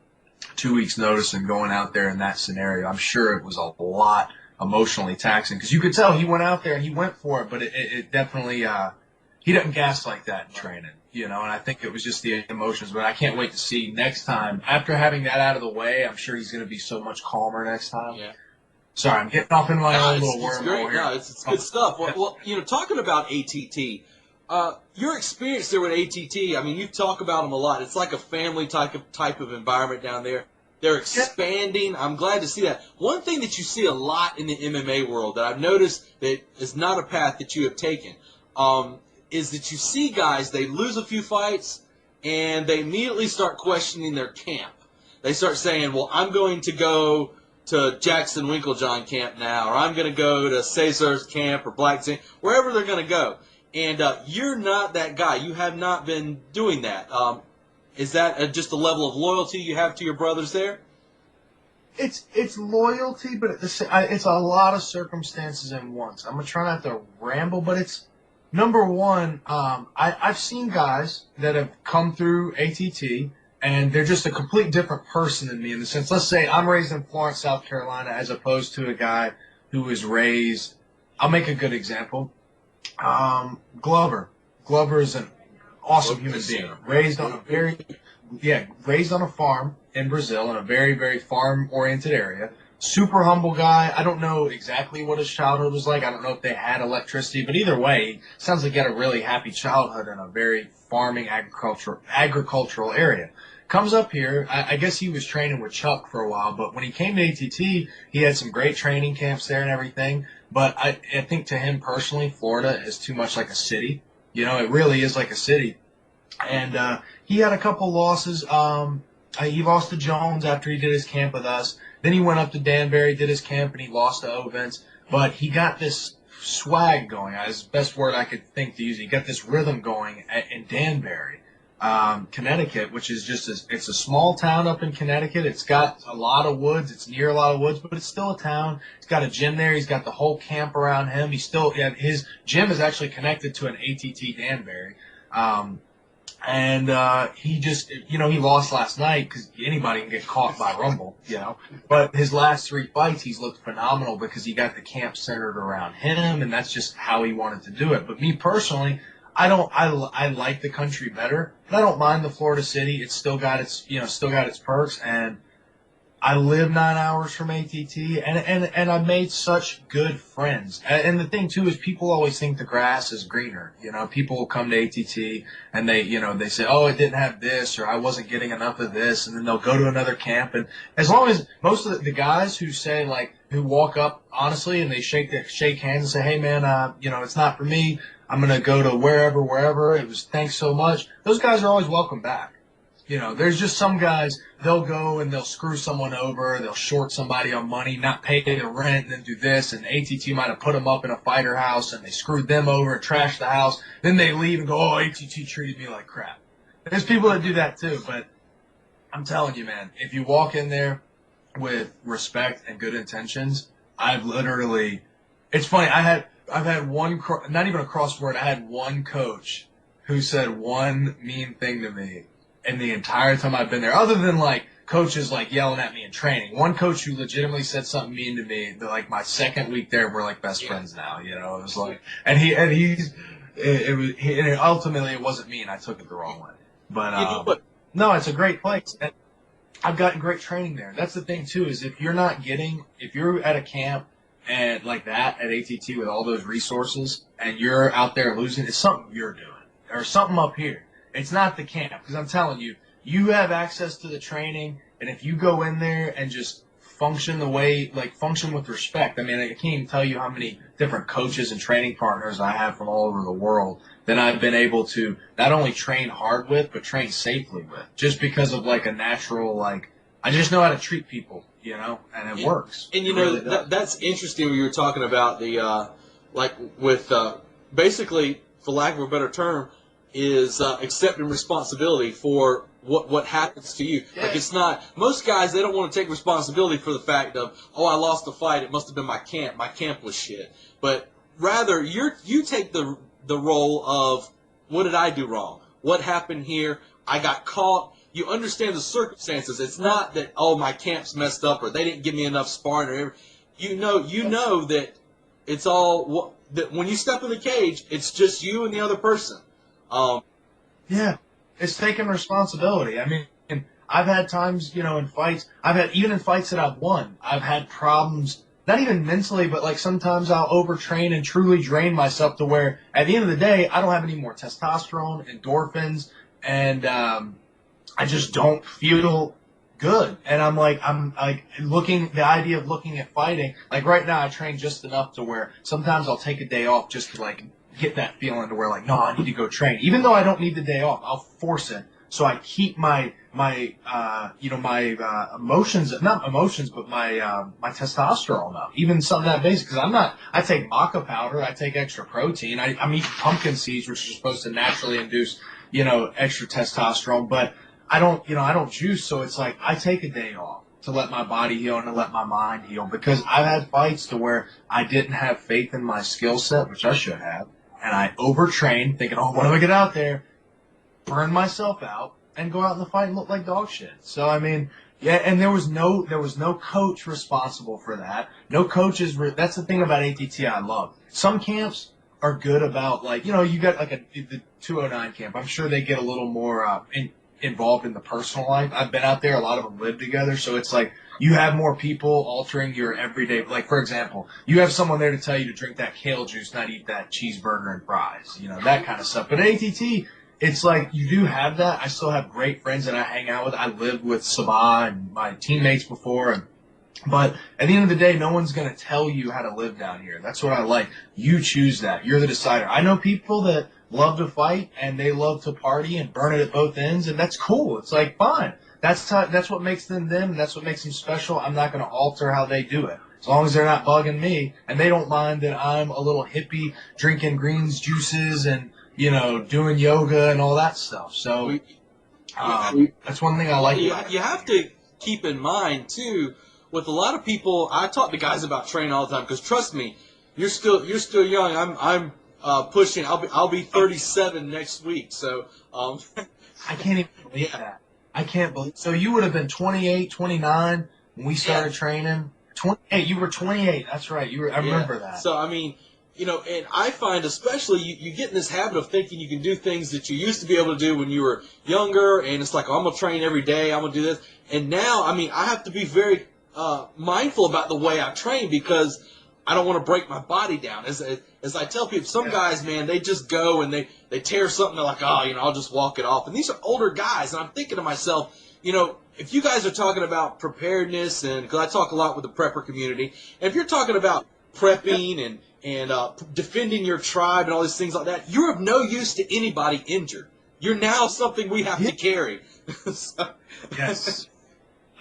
Speaker 2: 2 weeks' notice and going out there in that scenario, I'm sure it was a lot emotionally taxing, because you could tell he went out there and he went for it, but it definitely, he doesn't gas like that in training. And I think it was just the emotions. But I can't wait to see next time. After having that out of the way, I'm sure he's going to be so much calmer next time.
Speaker 3: Yeah.
Speaker 2: Sorry, I'm getting off in my own little wormhole here.
Speaker 3: No, it's good stuff. Well, talking about ATT, your experience there with ATT, I mean, you talk about them a lot. It's like a family type of environment down there. They're expanding. I'm glad to see that. One thing that you see a lot in the MMA world that I've noticed that is not a path that you have taken, is that you see guys, they lose a few fights, and they immediately start questioning their camp. They start saying, well, I'm going to go to Jackson Winklejohn camp now, or I'm going to go to Cesar's camp or Black Zane, wherever they're going to go. And you're not that guy. You have not been doing that. Is that just a level of loyalty you have to your brothers there?
Speaker 2: It's loyalty, but it's a lot of circumstances in once. I'm going to try not to ramble, but it's... Number one, I've seen guys that have come through ATT, and they're just a complete different person than me in the sense, let's say I'm raised in Florence, South Carolina, as opposed to a guy who was raised, I'll make a good example, Glover. Glover is an awesome human being, raised on a farm in Brazil, in a very, very farm-oriented area. Super humble guy. I don't know exactly what his childhood was like. I don't know if they had electricity, but either way, sounds like he had a really happy childhood in a very farming, agricultural area. Comes up here. I guess he was training with Chuck for a while, but when he came to ATT, he had some great training camps there and everything. But I think to him personally, Florida is too much like a city. It really is like a city. And he had a couple losses. He lost to Jones after he did his camp with us. Then he went up to Danbury, did his camp, and he lost to Ovens. But he got this swag going. That's the best word I could think to use. He got this rhythm going in Danbury, Connecticut, which is it's a small town up in Connecticut. It's got a lot of woods. It's near a lot of woods, but it's still a town. He's got a gym there. He's got the whole camp around him. His gym is actually connected to an ATT Danbury. And he just, he lost last night because anybody can get caught by Rumble, But his last 3 fights, he's looked phenomenal because he got the camp centered around him, and that's just how he wanted to do it. But me personally, I like the country better, but I don't mind the Florida city. It's still got its perks, and I live 9 hours from ATT, and I made such good friends. And the thing too is, people always think the grass is greener. People will come to ATT and they say, oh, it didn't have this, or I wasn't getting enough of this, and then they'll go to another camp. And as long as most of the guys who say who walk up honestly and they shake hands and say, hey man, it's not for me. I'm gonna go to wherever. It was thanks so much. Those guys are always welcome back. There's just some guys, they'll go and they'll screw someone over, they'll short somebody on money, not pay their rent, and then do this, and ATT might have put them up in a fighter house, and they screwed them over and trashed the house, then they leave and go, oh, ATT treated me like crap. There's people that do that too, but I'm telling you, man, if you walk in there with respect and good intentions, it's funny, I've had one, not even a crossword, I had one coach who said one mean thing to me. And the entire time I've been there, other than coaches yelling at me in training, one coach who legitimately said something mean to me, my second week there, we're best friends now. It was ultimately it wasn't mean. I took it the wrong way, but no, it's a great place. I've gotten great training there. That's the thing too, is if you're at a camp and like that at ATT with all those resources and you're out there losing, it's something you're doing or something up here. It's not the camp, because I'm telling you, you have access to the training, and if you go in there and just function with respect. I mean, I can't even tell you how many different coaches and training partners I have from all over the world that I've been able to not only train hard with, but train safely with, just because of like a natural, like, I just know how to treat people, you know, and it works.
Speaker 3: And you
Speaker 2: It
Speaker 3: know,
Speaker 2: really does.
Speaker 3: that's interesting when you were talking about the, basically, for lack of a better term, is accepting responsibility for what happens to you.
Speaker 2: Yeah.
Speaker 3: Like, it's not, most guys, they don't want to take responsibility for the fact of, oh, I lost the fight, it must have been my camp was shit. But rather, you take the role of, what did I do wrong? What happened here? I got caught. You understand the circumstances. It's not that, oh, my camp's messed up or they didn't give me enough sparring or whatever. You know that it's all, that when you step in the cage, it's just you and the other person.
Speaker 2: Yeah, it's taking responsibility. I mean, I've had times, you know, in fights, even in fights that I've won, I've had problems, not even mentally, but like sometimes I'll overtrain and truly drain myself to where at the end of the day, I don't have any more testosterone, endorphins, and I just don't feel good. And I'm like the idea of looking at fighting, like right now I train just enough to where sometimes I'll take a day off just to like get that feeling to where like, no, I need to go train. Even though I don't need the day off, I'll force it. So I keep my emotions, not emotions, but my testosterone up. Even something that basic, because I take maca powder, I take extra protein, I'm eating pumpkin seeds, which are supposed to naturally induce, you know, extra testosterone, but I don't juice, so it's like I take a day off to let my body heal and to let my mind heal, because I've had fights to where I didn't have faith in my skill set, which I should have, and I overtrained thinking, oh, what do I get out there? Burn myself out and go out in the fight and look like dog shit. So, I mean, yeah, and there was no coach responsible for that. No coaches, that's the thing about ATT I love. Some camps are good about, like, you know, you got like the 209 camp. I'm sure they get a little more involved in the personal life. I've been out there. A lot of them live together. So it's like you have more people altering your everyday. Like, for example, you have someone there to tell you to drink that kale juice, not eat that cheeseburger and fries, you know, that kind of stuff. But at ATT, it's like you do have that. I still have great friends that I hang out with. I lived with Sabah and my teammates before. But at the end of the day, no one's going to tell you how to live down here. That's what I like. You choose that. You're the decider. I know people that love to fight and they love to party and burn it at both ends, and that's cool. It's like, fine. That's what makes them them. That's what makes them special. I'm not going to alter how they do it. As long as they're not bugging me and they don't mind that I'm a little hippie drinking greens juices and, you know, doing yoga and all that stuff. So that's one thing I like.
Speaker 3: You have to keep in mind, too, with a lot of people, I talk to guys about training all the time, because trust me, you're still young. I'm pushing. I'll be 37 next week. So
Speaker 2: I can't even believe that. I can't believe. So you would have been 28, 29 when we started training. 28. You were 28. That's right. You were. I remember that.
Speaker 3: So I mean, you know, and I find especially you get in this habit of thinking you can do things that you used to be able to do when you were younger, and it's like, oh, I'm gonna train every day. I'm gonna do this. And now, I mean, I have to be very mindful about the way I train, because I don't want to break my body down. As I tell people, some guys, man, they just go and they tear something. They're like, oh, you know, I'll just walk it off. And these are older guys, and I'm thinking to myself, you know, if you guys are talking about preparedness, and because I talk a lot with the prepper community, and if you're talking about prepping and defending your tribe and all these things like that, you're of no use to anybody injured. You're now something we have to carry. So,
Speaker 2: yes.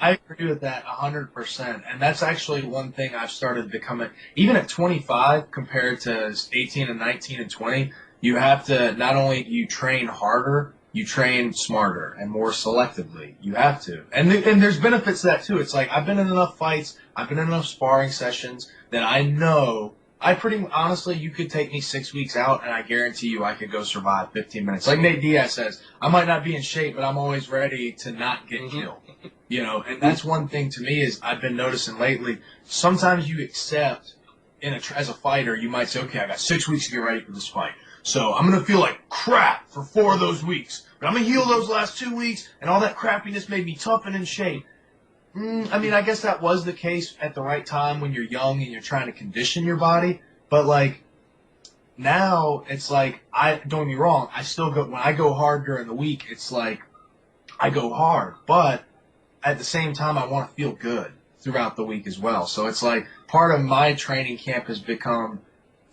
Speaker 2: I agree with that 100%. And that's actually one thing I've started becoming, even at 25 compared to 18 and 19 and 20, you have to, not only you train harder, you train smarter and more selectively. You have to. And there's benefits to that too. It's like, I've been in enough fights, I've been in enough sparring sessions that I know, honestly, you could take me 6 weeks out and I guarantee you I could go survive 15 minutes. Like Nate Diaz says, I might not be in shape, but I'm always ready to not get killed. You know, and that's one thing to me is I've been noticing lately, sometimes you accept, as a fighter, you might say, okay, I got 6 weeks to get ready for this fight. So I'm going to feel like crap for 4 of those weeks. But I'm going to heal those last 2 weeks, and all that crappiness made me tough and in shape. I mean, I guess that was the case at the right time when you're young and you're trying to condition your body. But, like, now it's like, don't get me wrong, I still go, when I go hard during the week, it's like, I go hard. But at the same time, I want to feel good throughout the week as well. So it's like, part of my training camp has become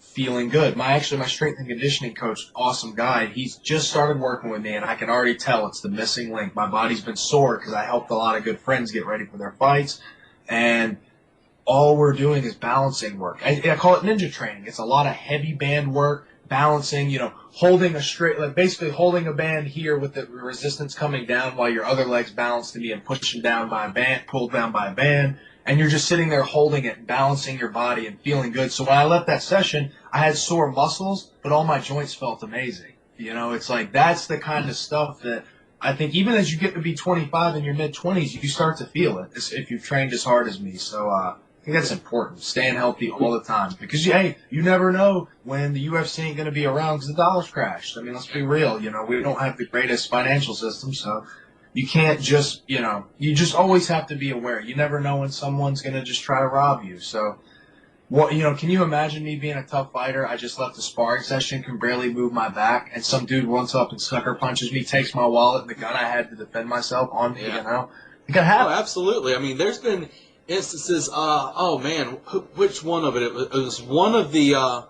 Speaker 2: feeling good. My strength and conditioning coach, awesome guy, he's just started working with me, and I can already tell it's the missing link. My body's been sore because I helped a lot of good friends get ready for their fights, and all we're doing is balancing work. I call it ninja training. It's a lot of heavy band work, balancing, holding a straight, like basically holding a band here with the resistance coming down while your other leg's balanced to be and pushing down by a band, pulled down by a band. And you're just sitting there holding it, balancing your body and feeling good. So when I left that session, I had sore muscles, but all my joints felt amazing. It's like, that's the kind of stuff that I think even as you get to be 25 in your mid-20s, you start to feel it if you've trained as hard as me. So I think that's important, staying healthy all the time. Because, hey, you never know when the UFC ain't going to be around because the dollar's crashed. I mean, let's be real. We don't have the greatest financial system, so you can't just, you just always have to be aware. You never know when someone's going to just try to rob you. So, can you imagine me being a tough fighter? I just left a sparring session, can barely move my back, and some dude runs up and sucker punches me, takes my wallet and the gun I had to defend myself on me, It could happen.
Speaker 3: Oh, absolutely. I mean, there's been instances, which one of it? It was one of the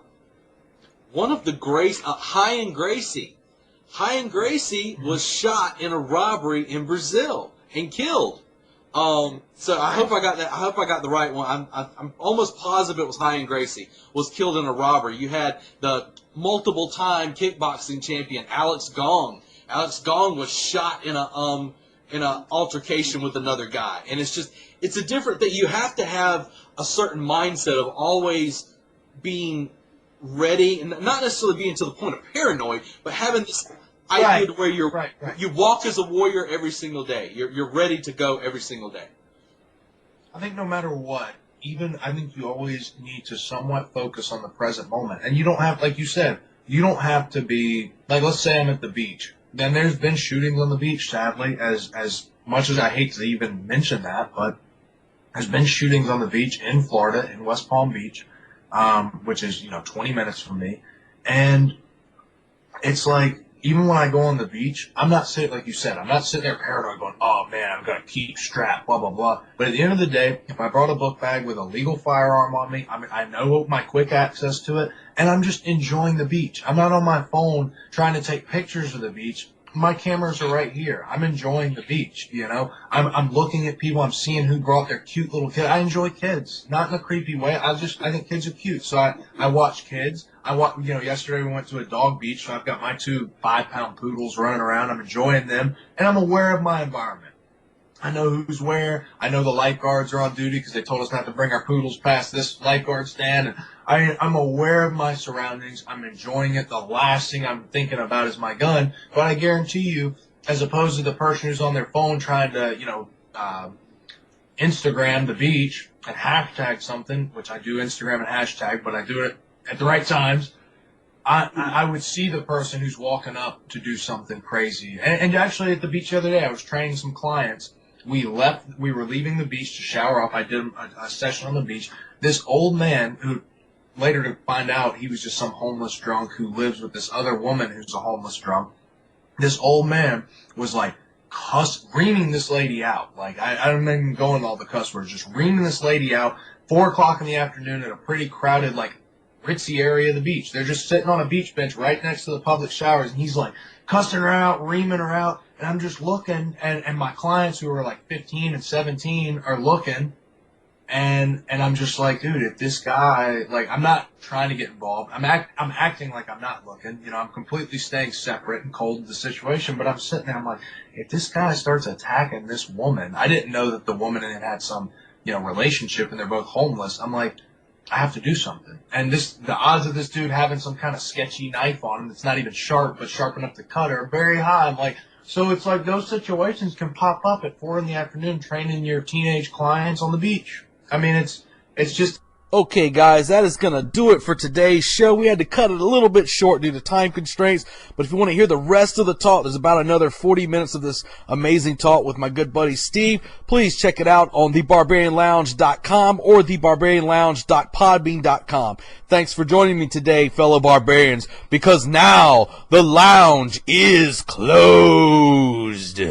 Speaker 3: Grace, Ryan Gracie. Ryan Gracie was shot in a robbery in Brazil and killed. So I hope I got that. I hope I got the right one. I'm almost positive it was Ryan Gracie was killed in a robbery. You had the multiple-time kickboxing champion Alex Gong. Alex Gong was shot in a altercation with another guy, and it's a different thing. You have to have a certain mindset of always being ready, and not necessarily being to the point of paranoid, but having this idea to where you walk as a warrior every single day. You're ready to go every single day.
Speaker 2: I think no matter what, I think you always need to somewhat focus on the present moment. And you don't have, like you said, you don't have to be, like, let's say I'm at the beach. Then there's been shootings on the beach, sadly, as much as I hate to even mention that, but there's been shootings on the beach in Florida, in West Palm Beach, which is, 20 minutes from me. And it's like, even when I go on the beach, I'm not sitting, like you said, I'm not sitting there paranoid going, oh man, I'm going to keep strapped, blah, blah, blah. But at the end of the day, if I brought a book bag with a legal firearm on me, I know my quick access to it, and I'm just enjoying the beach. I'm not on my phone trying to take pictures of the beach. My cameras are right here. I'm enjoying the beach, I'm looking at people. I'm seeing who brought their cute little kid. I enjoy kids, not in a creepy way. I think kids are cute. So I watch kids. Yesterday we went to a dog beach, so I've got my 2 5-pound poodles running around. I'm enjoying them, and I'm aware of my environment. I know who's where. I know the lifeguards are on duty because they told us not to bring our poodles past this lifeguard stand. And I'm aware of my surroundings. I'm enjoying it. The last thing I'm thinking about is my gun. But I guarantee you, as opposed to the person who's on their phone trying to, Instagram the beach and hashtag something, which I do Instagram and hashtag, but I do it at the right times, I would see the person who's walking up to do something crazy. And actually at the beach the other day, I was training some clients. We were leaving the beach to shower up. I did a session on the beach. This old man, who later to find out he was just some homeless drunk who lives with this other woman who's a homeless drunk. This old man was like reaming this lady out. Like, I don't even go into all the cuss words, just reaming this lady out, 4 o'clock in the afternoon at a pretty crowded, like, ritzy area of the beach. They're just sitting on a beach bench right next to the public showers, and he's like cussing her out, reaming her out, and I'm just looking, and my clients who are like 15 and 17 are looking, and I'm just like, dude, if this guy, like, I'm not trying to get involved. I'm acting like I'm not looking. I'm completely staying separate and cold to the situation, but I'm sitting there, I'm like, if this guy starts attacking this woman, I didn't know that the woman had some, relationship, and they're both homeless. I'm like, I have to do something. And the odds of this dude having some kind of sketchy knife on him that's not even sharp, but sharp enough to cut her, are very high. I'm like, so it's like those situations can pop up at 4 in the afternoon training your teenage clients on the beach. I mean, it's just
Speaker 1: Okay, guys, that is going to do it for today's show. We had to cut it a little bit short due to time constraints, but if you want to hear the rest of the talk, there's about another 40 minutes of this amazing talk with my good buddy Steve. Please check it out on thebarbarianlounge.com or thebarbarianlounge.podbean.com. Thanks for joining me today, fellow barbarians, because now the lounge is closed.